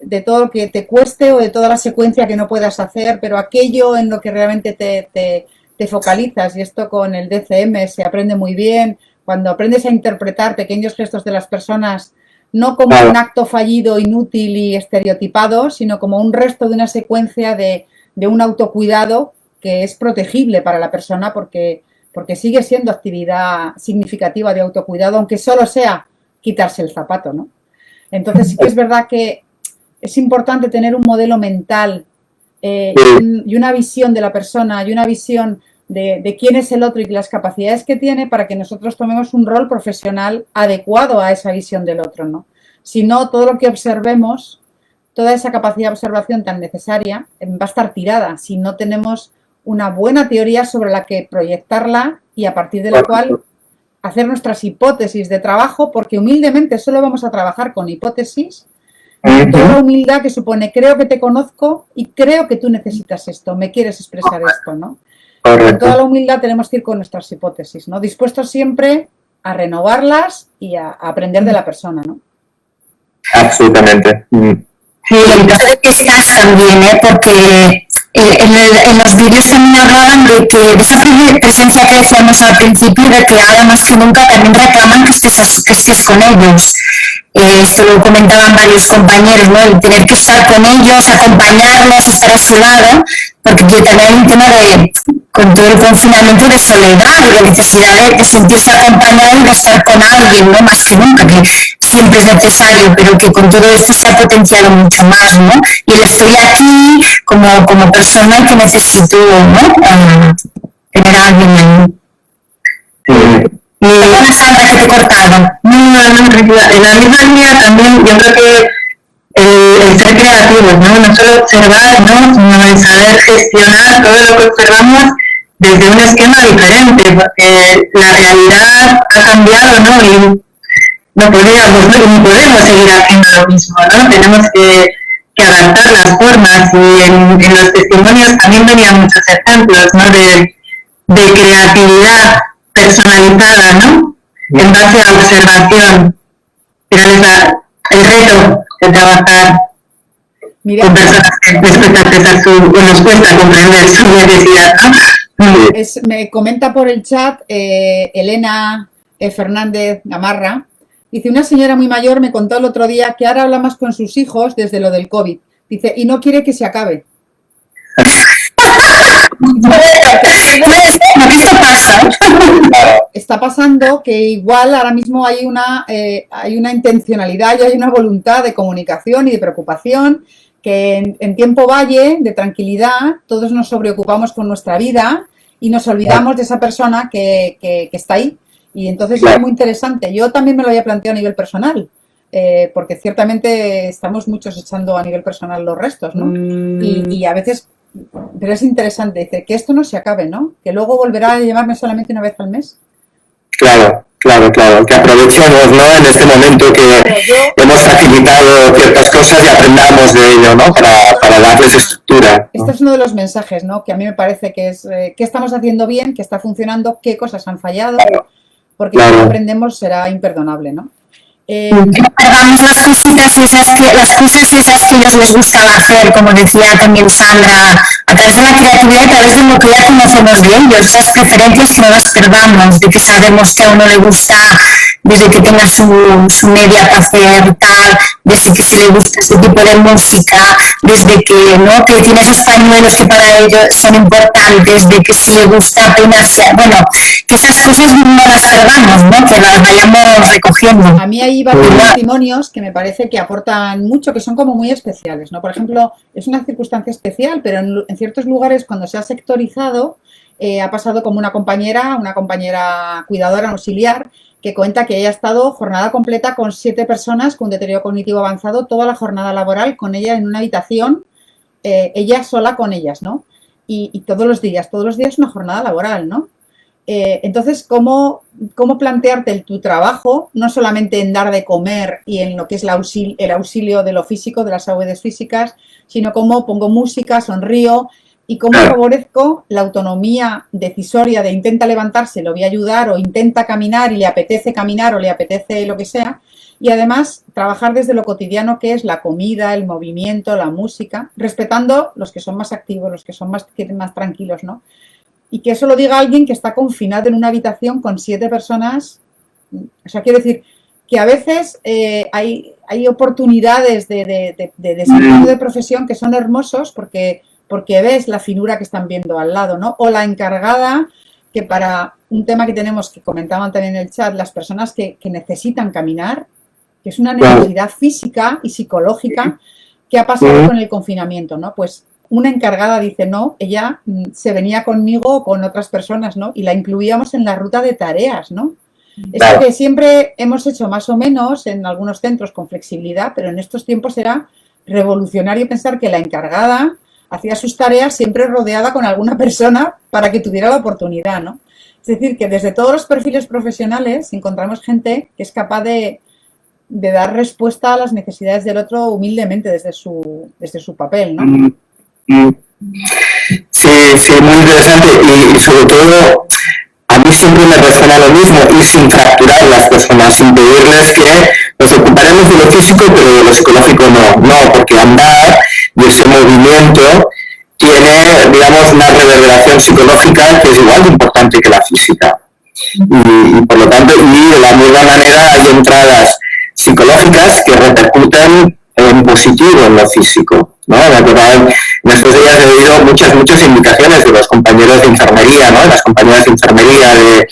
te cueste o de toda la secuencia que no puedas hacer, pero aquello en lo que realmente te focalizas, y esto con el DCM se aprende muy bien, cuando aprendes a interpretar pequeños gestos de las personas no como un acto fallido, inútil y estereotipado, sino como un resto de una secuencia de un autocuidado que es protegible para la persona porque sigue siendo actividad significativa de autocuidado, aunque solo sea quitarse el zapato, ¿no? Entonces sí que es verdad que es importante tener un modelo mental y una visión de la persona y una visión de quién es el otro y las capacidades que tiene para que nosotros tomemos un rol profesional adecuado a esa visión del otro, ¿no? Si no, todo lo que observemos, toda esa capacidad de observación tan necesaria va a estar tirada si no tenemos una buena teoría sobre la que proyectarla y a partir de la cual hacer nuestras hipótesis de trabajo, porque humildemente solo vamos a trabajar con hipótesis, con toda la humildad que supone creo que te conozco y creo que tú necesitas esto, me quieres expresar esto, ¿no? Con toda la humildad tenemos que ir con nuestras hipótesis, ¿no? Dispuestos siempre a renovarlas y a aprender de la persona, ¿no? Absolutamente. Sí, el caso de que estás también, porque en los vídeos también hablaban de esa presencia que decíamos al principio, de que ahora más que nunca también reclaman que estés con ellos. Esto lo comentaban varios compañeros, ¿no? El tener que estar con ellos, acompañarlos, estar a su lado, porque también hay un tema con todo el confinamiento de soledad y de necesidad de sentirse acompañado y de estar con alguien, ¿no? Más que nunca, que siempre es necesario, pero que con todo esto se ha potenciado mucho más, ¿no? Y el estoy aquí como persona que necesito, ¿no? Tener a alguien ahí. ¿Cómo Sandra, que te he cortado? No, tranquila. En la misma línea también yo creo que el ser creativos, ¿no? No solo observar, ¿no? Sino el saber gestionar todo lo que observamos desde un esquema diferente, porque la realidad ha cambiado, ¿no? Y no podemos seguir haciendo lo mismo, ¿no? Tenemos que adaptar las formas y en los testimonios también venían muchos ejemplos, ¿no? De creatividad personalizada, ¿no? En base a observación. Pero el reto de trabajar con personas que nos cuesta comprender su necesidad, ¿no? Me comenta por el chat Elena Fernández Gamarra. Dice, una señora muy mayor me contó el otro día que ahora habla más con sus hijos desde lo del COVID. Dice, y no quiere que se acabe. ¿Qué pasa? Está pasando que igual ahora mismo hay una intencionalidad y hay una voluntad de comunicación y de preocupación que en tiempo valle, de tranquilidad, todos nos sobreocupamos con nuestra vida y nos olvidamos de esa persona que está ahí. Y entonces es muy interesante. Yo también me lo había planteado a nivel personal. porque ciertamente estamos muchos echando a nivel personal los restos, ¿no? Y a veces, pero es interesante, dice, que esto no se acabe, ¿no? Que luego volverá a llamarme solamente una vez al mes. Claro, que aprovechemos, ¿no? En este momento que hemos facilitado ciertas cosas y aprendamos de ello, ¿no? Para darles estructura, ¿no? Este es uno de los mensajes, ¿no? Que a mí me parece que es qué estamos haciendo bien, qué está funcionando, qué cosas han fallado, porque si no aprendemos será imperdonable, ¿no? Perdamos las cositas esas las cosas esas que ellos les gustan hacer, como decía también Sandra, a través de la creatividad y a través de lo que ya conocemos de ellos, esas preferencias que no las perdamos, de que sabemos que a uno le gusta desde que tenga su media para hacer tal, desde que se le gusta este tipo de música, desde que no que tiene esos pañuelos que para ellos son importantes, de que si le gusta peinarse, bueno, que esas cosas no las perdamos, ¿no? Que las vayamos recogiendo. A mí hay varios testimonios que me parece que aportan mucho, que son como muy especiales, ¿no? Por ejemplo, es una circunstancia especial, pero en ciertos lugares cuando se ha sectorizado, ha pasado como una compañera cuidadora auxiliar, que cuenta que ella ha estado jornada completa con 7 personas con deterioro cognitivo avanzado, toda la jornada laboral con ella en una habitación, ella sola con ellas, ¿no? Y todos los días una jornada laboral, ¿no? Entonces, ¿cómo plantearte tu trabajo, no solamente en dar de comer y en lo que es el auxilio de lo físico, de las salud físicas, sino cómo pongo música, sonrío y cómo favorezco la autonomía decisoria de intenta levantarse, lo voy a ayudar, o intenta caminar y le apetece caminar o le apetece lo que sea, y además trabajar desde lo cotidiano que es la comida, el movimiento, la música, respetando los que son más activos, los que son más tranquilos, ¿no? Y que eso lo diga alguien que está confinado en una habitación con 7 personas. O sea, quiero decir que a veces hay oportunidades de desarrollo de profesión que son hermosos porque ves la finura que están viendo al lado, ¿no? O la encargada, que para un tema que tenemos, que comentaban también en el chat, las personas que necesitan caminar, que es una necesidad física y psicológica que ha pasado con el confinamiento, ¿no? Pues una encargada dice, no, ella se venía conmigo o con otras personas, ¿no? Y la incluíamos en la ruta de tareas, ¿no? Esto que siempre hemos hecho más o menos en algunos centros con flexibilidad, pero en estos tiempos era revolucionario pensar que la encargada hacía sus tareas siempre rodeada con alguna persona para que tuviera la oportunidad, ¿no? Es decir, que desde todos los perfiles profesionales encontramos gente que es capaz de dar respuesta a las necesidades del otro humildemente desde su papel, ¿no? Sí, muy interesante y sobre todo a mí siempre me resuena lo mismo y sin fracturar a las personas, sin pedirles que nos ocuparemos de lo físico pero de lo psicológico no, porque andar y ese movimiento tiene, digamos, una reverberación psicológica que es igual de importante que la física y por lo tanto, y de la misma manera hay entradas psicológicas que repercuten en positivo en lo físico, ¿no? En estos días he oído muchas indicaciones de los compañeros de enfermería, ¿no? Las compañeras de enfermería de,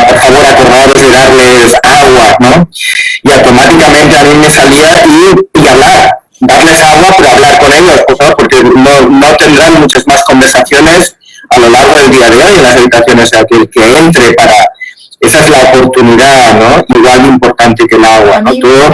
por favor, acordaros de darles agua, ¿no? Y automáticamente a mí me salía y hablar, darles agua, pero hablar con ellos, por favor, porque no tendrán muchas más conversaciones a lo largo del día de hoy en las habitaciones, o sea, que el que entre para... Esa es la oportunidad, ¿no? Igual de importante que el agua, ¿no? Todo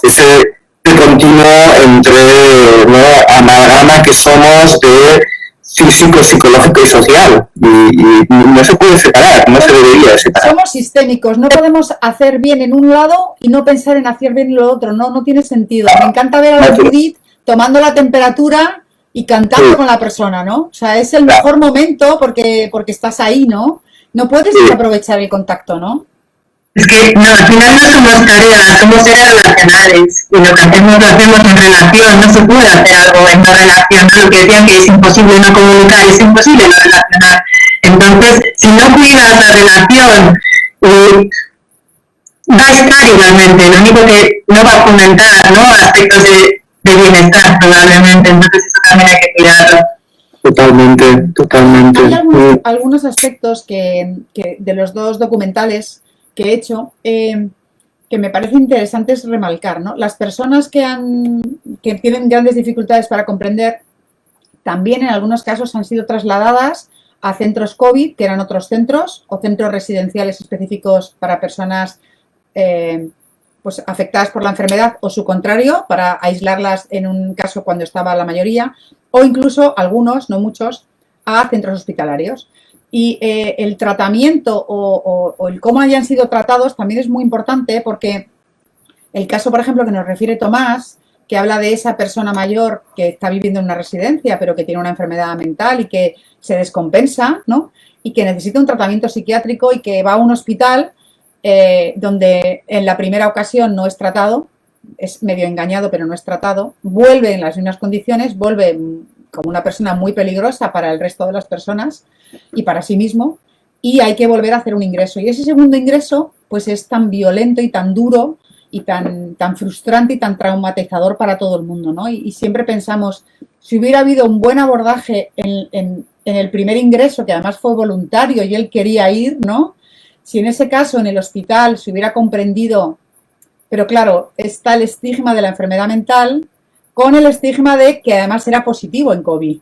ese continuo entre, ¿no? amalgama que somos de físico, psicológico y social y no se puede separar, no se debería separar. Somos sistémicos, no podemos hacer bien en un lado y no pensar en hacer bien en lo otro, no tiene sentido. Me encanta ver a la Judith tomando la temperatura y cantando con la persona, ¿no? O sea, es el mejor momento porque estás ahí, ¿no? No puedes desaprovechar el contacto, ¿no? Es que no, al final no somos tareas, somos seres relacionales y lo que hacemos lo hacemos en relación, no se puede hacer algo en no relación, lo que decían que es imposible no comunicar, es imposible no relacionar. Entonces, si no cuidas la relación, va a estar igualmente, lo único que no va a fomentar, ¿no? Aspectos de bienestar probablemente, entonces eso también hay que cuidarlo. Totalmente. Hay algunos aspectos que de los 2 documentales que he hecho que me parece interesantes remarcar, ¿no? Las personas que tienen grandes dificultades para comprender también en algunos casos han sido trasladadas a centros COVID, que eran otros centros, o centros residenciales específicos para personas pues afectadas por la enfermedad o su contrario, para aislarlas en un caso cuando estaba la mayoría, o incluso algunos, no muchos, a centros hospitalarios. Y el tratamiento o el cómo hayan sido tratados también es muy importante, porque el caso, por ejemplo, que nos refiere Tomás, que habla de esa persona mayor que está viviendo en una residencia, pero que tiene una enfermedad mental y que se descompensa, ¿no? Y que necesita un tratamiento psiquiátrico y que va a un hospital donde en la primera ocasión no es tratado, es medio engañado, pero no es tratado, vuelve en las mismas condiciones, vuelve como una persona muy peligrosa para el resto de las personas y para sí mismo, y hay que volver a hacer un ingreso. Y ese segundo ingreso, pues es tan violento y tan duro y tan frustrante y tan traumatizador para todo el mundo, ¿no? Y siempre pensamos, si hubiera habido un buen abordaje en el primer ingreso, que además fue voluntario y él quería ir, ¿no? Si en ese caso en el hospital se hubiera comprendido, pero claro, está el estigma de la enfermedad mental con el estigma de que además era positivo en COVID.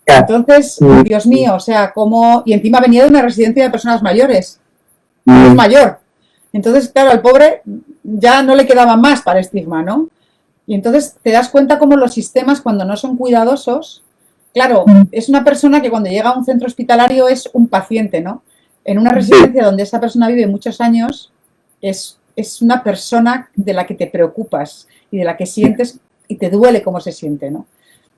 Entonces, Dios mío, o sea, como... Y encima venía de una residencia de personas mayores. Es mayor. Entonces, claro, al pobre ya no le quedaba más para estigma, ¿no? Y entonces te das cuenta cómo los sistemas, cuando no son cuidadosos, claro, es una persona que cuando llega a un centro hospitalario es un paciente, ¿no? En una residencia donde esa persona vive muchos años, es una persona de la que te preocupas y de la que sientes y te duele cómo se siente, ¿no?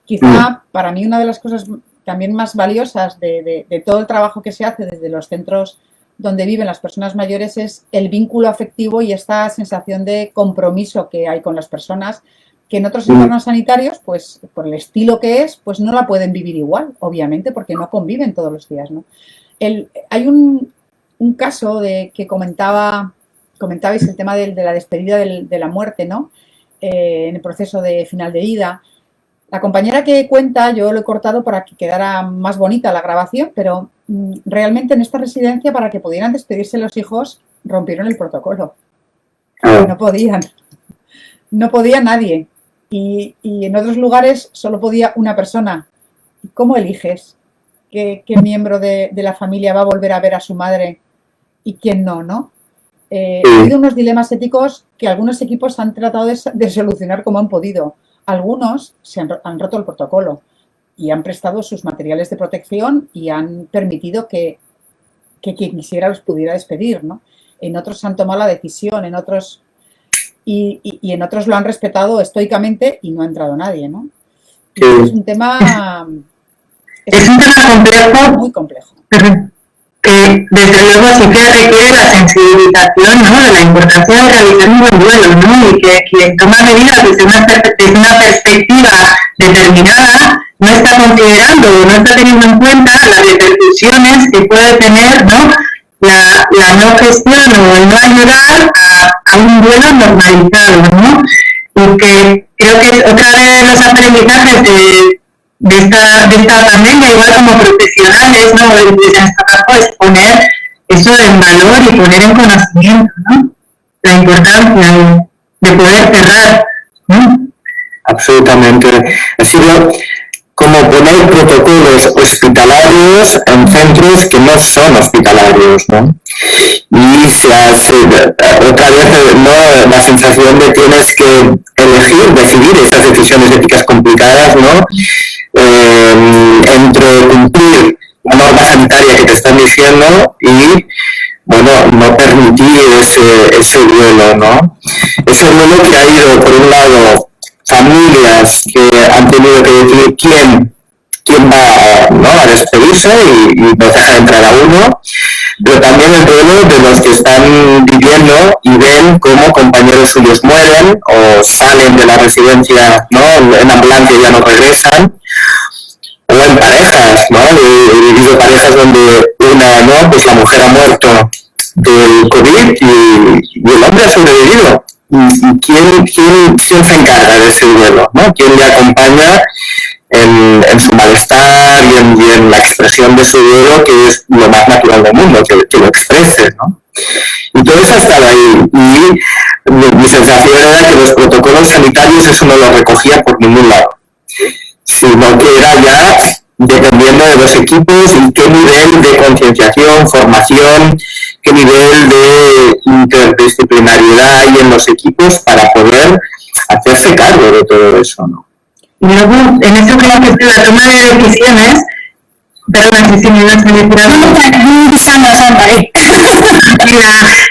Quizá para mí una de las cosas también más valiosas de todo el trabajo que se hace desde los centros donde viven las personas mayores es el vínculo afectivo y esta sensación de compromiso que hay con las personas, que en otros entornos sanitarios, pues por el estilo que es, pues no la pueden vivir igual, obviamente, porque no conviven todos los días, ¿no? Hay un caso que comentabais el tema de la despedida de la muerte, ¿no? En el proceso de final de vida. La compañera que cuenta, yo lo he cortado para que quedara más bonita la grabación, pero realmente en esta residencia, para que pudieran despedirse los hijos, rompieron el protocolo. No podían. No podía nadie. Y en otros lugares solo podía una persona. ¿Cómo eliges qué miembro de la familia va a volver a ver a su madre y quién no, no? Ha habido unos dilemas éticos que algunos equipos han tratado de solucionar como han podido. Algunos han roto el protocolo y han prestado sus materiales de protección y han permitido que quien quisiera los pudiera despedir, ¿no? En otros han tomado la decisión, en otros y en otros lo han respetado estoicamente y no ha entrado nadie, ¿no? Es un tema... Es un tema complejo. Muy complejo. Que desde luego sí que requiere la sensibilización, ¿no? De la importancia de realizar un buen duelo, ¿no? Y que quien toma medidas desde una perspectiva determinada no está considerando o no está teniendo en cuenta las repercusiones que puede tener, ¿no? La no gestión o el no ayudar a un duelo normalizado, ¿no? Y que creo que es otra de los aprendizajes de esta pandemia, igual como profesionales, ¿no? De nuestro campo, es poner eso en valor y poner en conocimiento, ¿no? La importancia de poder cerrar, ¿no? Absolutamente. Ha sido como poner protocolos hospitalarios en centros que no son hospitalarios, ¿no? Y se hace otra vez, ¿no? La sensación de que tienes que decidir esas decisiones éticas complicadas, ¿no? Entre cumplir la norma sanitaria que te están diciendo y, bueno, no permitir ese duelo, ¿no? Ese duelo que ha ido, por un lado, familias que han tenido que decidir quién va, ¿no? A despedirse y no dejar entrar a uno, pero también el duelo de los que están viviendo y ven cómo compañeros suyos mueren o salen de la residencia, ¿no? En ambulancia y ya no regresan, o en parejas, ¿no? He vivido parejas donde ¿no? Pues la mujer ha muerto del COVID y el hombre ha sobrevivido. ¿Y quién se encarga de ese duelo, ¿no? ¿Quién le acompaña en su malestar y en la expresión de su duelo, que es lo más natural del mundo, que lo exprese, ¿no? Y todo eso ha estado ahí. Y mi sensación era que los protocolos sanitarios eso no lo recogía por ningún lado, sino que era ya dependiendo de los equipos y qué nivel de concienciación, formación, qué nivel de interdisciplinaridad extraordinariedad hay en los equipos para poder hacerse cargo de todo eso, ¿no? Y luego, en eso creo que es la toma de decisiones, perdón, si me vas a decir algo.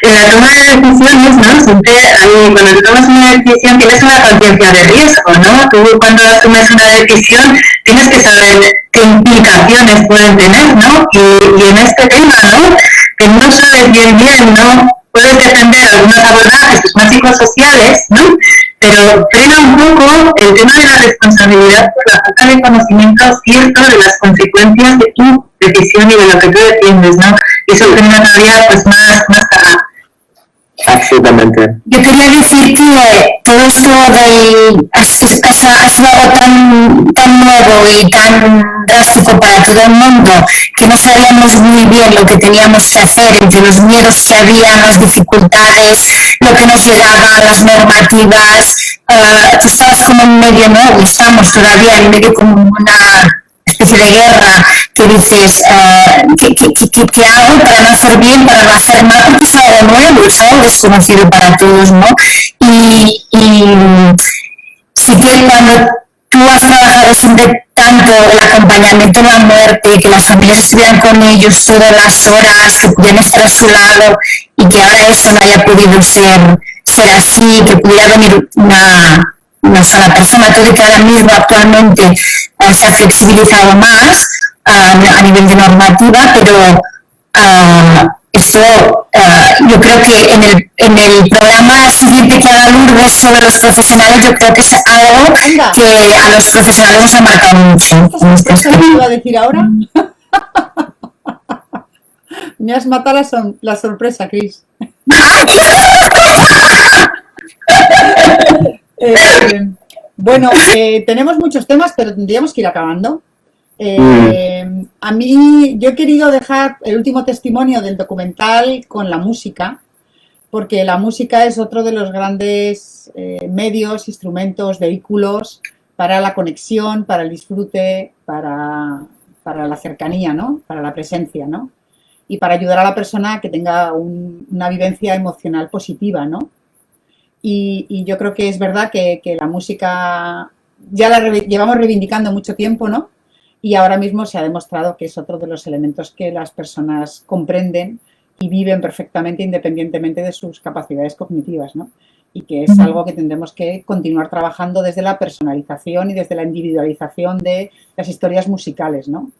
En la toma de decisiones, ¿no? Siempre cuando tú tomas una decisión tienes una conciencia de riesgo, ¿no? Tú cuando asumes una decisión tienes que saber qué implicaciones pueden tener, ¿no? Y en este tema, ¿no? Que no sabes bien, ¿no? Puedes defender algunos abordajes más psicosociales, ¿no? Pero frena un poco el tema de la responsabilidad por la falta de conocimiento cierto de las consecuencias de tu decisión y de lo que tú defiendes, ¿no? Y eso tiene una teoría pues más Absolutamente. Yo quería decir que todo esto es algo tan nuevo y tan drástico para todo el mundo que no sabíamos muy bien lo que teníamos que hacer, entre los miedos que había, las dificultades, lo que nos llegaba, las normativas. Tú estabas como en medio, ¿no? Y estamos todavía en medio como una especie de guerra que dices, ¿qué hago para no hacer bien, para no hacer mal? Porque es algo nuevo, es algo desconocido para todos, ¿no? Y sí que cuando tú has trabajado siempre tanto el acompañamiento en la muerte, que las familias estuvieran con ellos todas las horas, que pudieran estar a su lado y que ahora eso no haya podido ser así, que pudiera venir una sola persona, todo que ahora mismo actualmente se ha flexibilizado más a nivel de normativa, pero esto yo creo que en el programa siguiente que haga Lourdes sobre los profesionales, yo creo que es algo que a los profesionales nos ha marcado mucho. ¿Qué iba a decir ahora? Me has matado la sorpresa, Cris. Bueno, tenemos muchos temas, pero tendríamos que ir acabando. A mí, yo he querido dejar el último testimonio del documental con la música, porque la música es otro de los grandes medios, instrumentos, vehículos para la conexión, para el disfrute, para la cercanía, ¿no? Para la presencia, ¿no? Y para ayudar a la persona a que tenga una vivencia emocional positiva, ¿no? Y yo creo que es verdad que la música ya la llevamos reivindicando mucho tiempo, ¿no? Y ahora mismo se ha demostrado que es otro de los elementos que las personas comprenden y viven perfectamente independientemente de sus capacidades cognitivas, ¿no? Y que es algo que tendremos que continuar trabajando desde la personalización y desde la individualización de las historias musicales, ¿no?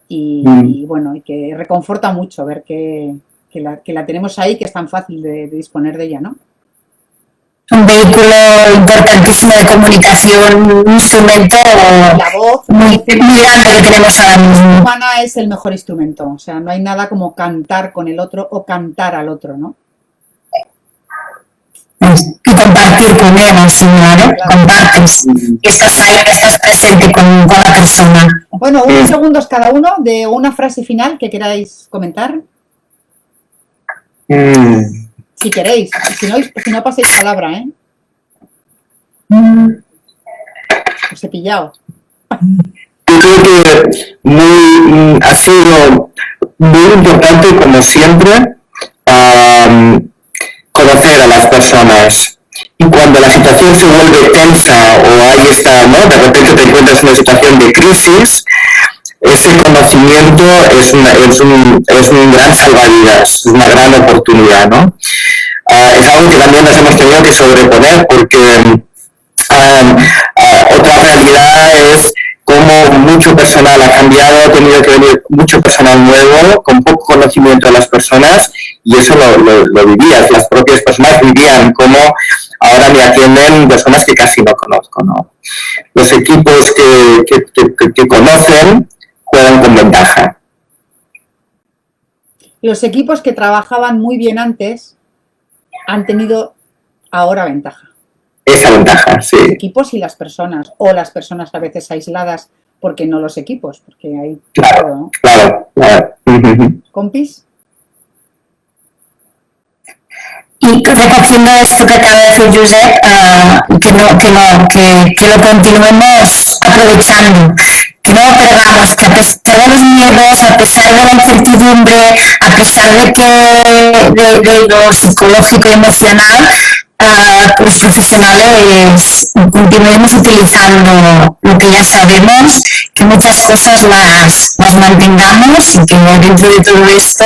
Y bueno, y que reconforta mucho ver que la tenemos ahí, que es tan fácil de disponer de ella, ¿no? Un vehículo importantísimo de comunicación, un instrumento muy grande que tenemos ahora mismo. La humana es el mejor instrumento, o sea, no hay nada como cantar con el otro o cantar al otro, ¿no? Y compartir con él, ¿no? Compartes, estás ahí, estás presente con la persona. Bueno, unos segundos cada uno de una frase final que queráis comentar. Si queréis, si no paséis palabra, ¿eh? Os he pillado. Yo creo que ha sido muy importante, como siempre, conocer a las personas. Y cuando la situación se vuelve tensa o hay esta, ¿no? De repente te encuentras en una situación de crisis, ese conocimiento es un gran salvavidas, es una gran oportunidad, ¿no? Es algo que también nos hemos tenido que sobreponer porque otra realidad es cómo mucho personal ha cambiado, ha tenido que venir mucho personal nuevo, con poco conocimiento de las personas, y eso lo vivías, las propias personas vivían cómo ahora me atienden personas que casi no conozco, ¿no? Los equipos que conocen juegan con ventaja. Los equipos que trabajaban muy bien antes han tenido ahora ventaja. Esa ventaja, sí. Los equipos y las personas, o las personas a veces aisladas, porque no los equipos, porque hay todo, ¿no? Claro. ¿Compis? Y recogiendo esto que acaba de decir Josep, que lo continuemos aprovechando, que no perdamos, que a pesar de los miedos, a pesar de la incertidumbre, a pesar de lo psicológico y emocional, los profesionales continuemos utilizando lo que ya sabemos, que muchas cosas las mantengamos y que dentro de todo esto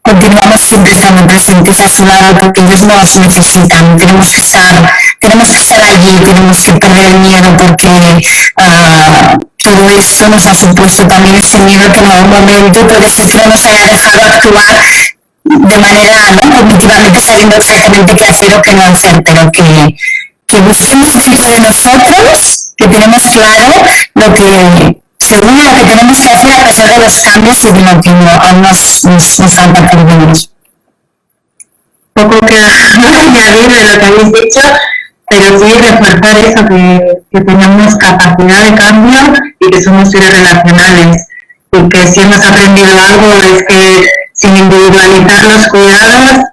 continuamos siempre estando presentes a su lado porque ellos nos necesitan. Tenemos que estar allí, tenemos que perder el miedo porque todo esto nos ha supuesto también ese miedo que en algún momento puede ser que no nos haya dejado actuar de manera, ¿no?, cognitivamente sabiendo exactamente qué hacer o qué no hacer, pero que busquemos dentro de nosotros, que tenemos claro lo que según lo que tenemos que hacer a pesar de los cambios y de lo que aún nos falta por vivir. Poco que añadir de lo que habéis dicho, pero sí reforzar eso, que tenemos capacidad de cambio y que somos seres relacionales. Y que si hemos aprendido algo es que sin individualizar los cuidados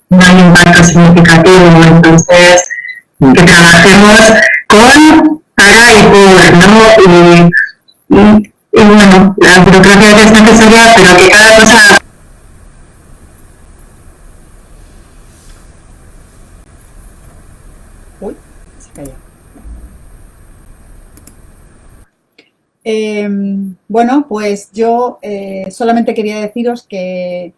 no hay impacto significativo. Entonces, que trabajemos con, para y por, ¿no? Y bueno, la burocracia es necesaria, pero que cada cosa... Uy, se cayó. Bueno, pues yo solamente quería deciros que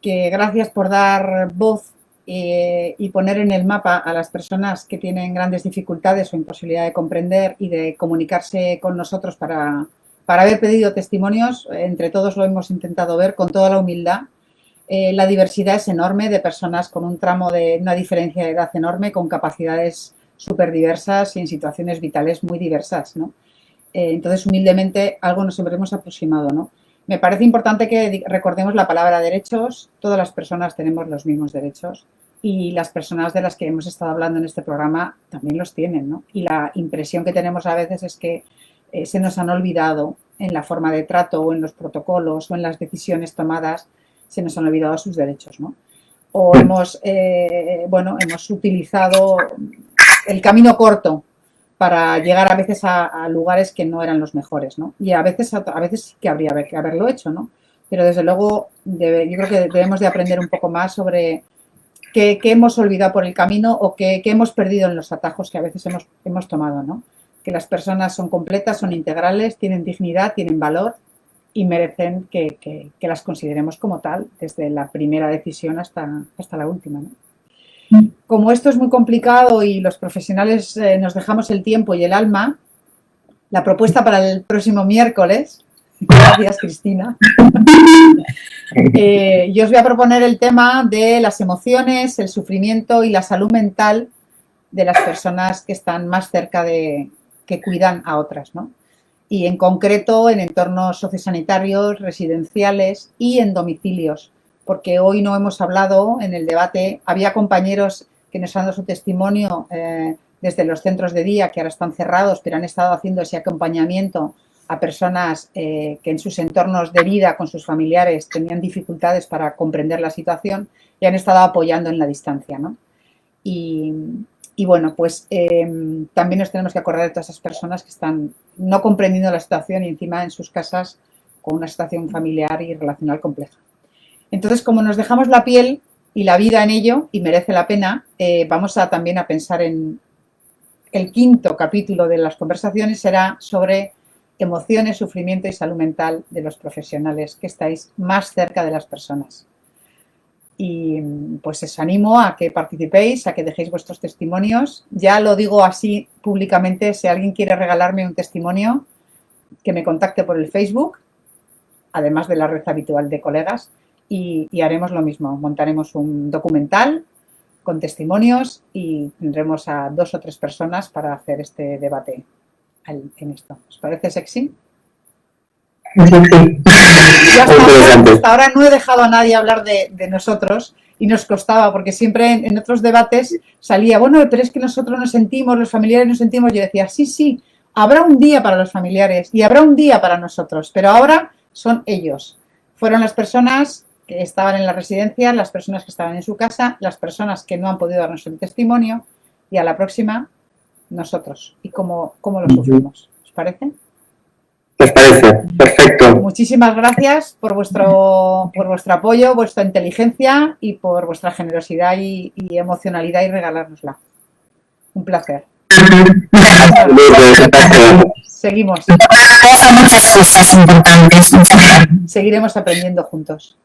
gracias por dar voz y poner en el mapa a las personas que tienen grandes dificultades o imposibilidad de comprender y de comunicarse con nosotros para haber pedido testimonios. Entre todos lo hemos intentado ver con toda la humildad. La diversidad es enorme de personas con un tramo de una diferencia de edad enorme, con capacidades súper diversas y en situaciones vitales muy diversas, ¿no? Entonces, humildemente, algo nos habremos aproximado, ¿no? Me parece importante que recordemos la palabra derechos. Todas las personas tenemos los mismos derechos y las personas de las que hemos estado hablando en este programa también los tienen, ¿no? Y la impresión que tenemos a veces es que se nos han olvidado en la forma de trato o en los protocolos o en las decisiones tomadas, se nos han olvidado sus derechos, ¿no? O hemos utilizado el camino corto para llegar a veces a lugares que no eran los mejores, ¿no? Y a veces sí que habría que haberlo hecho, ¿no? Pero desde luego yo creo que debemos de aprender un poco más sobre qué hemos olvidado por el camino o qué hemos perdido en los atajos que a veces hemos tomado, ¿no? Que las personas son completas, son integrales, tienen dignidad, tienen valor y merecen que las consideremos como tal, desde la primera decisión hasta la última, ¿no? Como esto es muy complicado y los profesionales nos dejamos el tiempo y el alma, la propuesta para el próximo miércoles, gracias Cristina, yo os voy a proponer el tema de las emociones, el sufrimiento y la salud mental de las personas que están más cerca que cuidan a otras, ¿no? Y en concreto en entornos sociosanitarios, residenciales y en domicilios. Porque hoy no hemos hablado en el debate, había compañeros que nos han dado su testimonio desde los centros de día que ahora están cerrados, pero han estado haciendo ese acompañamiento a personas que en sus entornos de vida con sus familiares tenían dificultades para comprender la situación y han estado apoyando en la distancia, ¿no? Y bueno, pues también nos tenemos que acordar de todas esas personas que están no comprendiendo la situación y encima en sus casas con una situación familiar y relacional compleja. Entonces, como nos dejamos la piel y la vida en ello, y merece la pena, vamos también a pensar en el quinto capítulo de las conversaciones, será sobre emociones, sufrimiento y salud mental de los profesionales que estáis más cerca de las personas. Y pues os animo a que participéis, a que dejéis vuestros testimonios. Ya lo digo así públicamente, si alguien quiere regalarme un testimonio, que me contacte por el Facebook, además de la red habitual de colegas. Y haremos lo mismo, montaremos un documental con testimonios y tendremos a 2 o 3 personas para hacer este debate en esto. ¿Os parece sexy? Sí. Hasta ahora no he dejado a nadie hablar de nosotros y nos costaba porque siempre en otros debates salía, bueno, pero es que nosotros nos sentimos, los familiares nos sentimos. Yo decía, sí, habrá un día para los familiares y habrá un día para nosotros, pero ahora son ellos. Fueron las personas que estaban en la residencia, las personas que estaban en su casa, las personas que no han podido darnos el testimonio y a la próxima nosotros y cómo lo sufrimos. ¿Os parece? ¿Os parece? Perfecto. Muchísimas gracias por vuestro apoyo, vuestra inteligencia y por vuestra generosidad y emocionalidad y regalárnosla. Un placer. Seguimos. Muchas cosas importantes. Seguiremos aprendiendo juntos.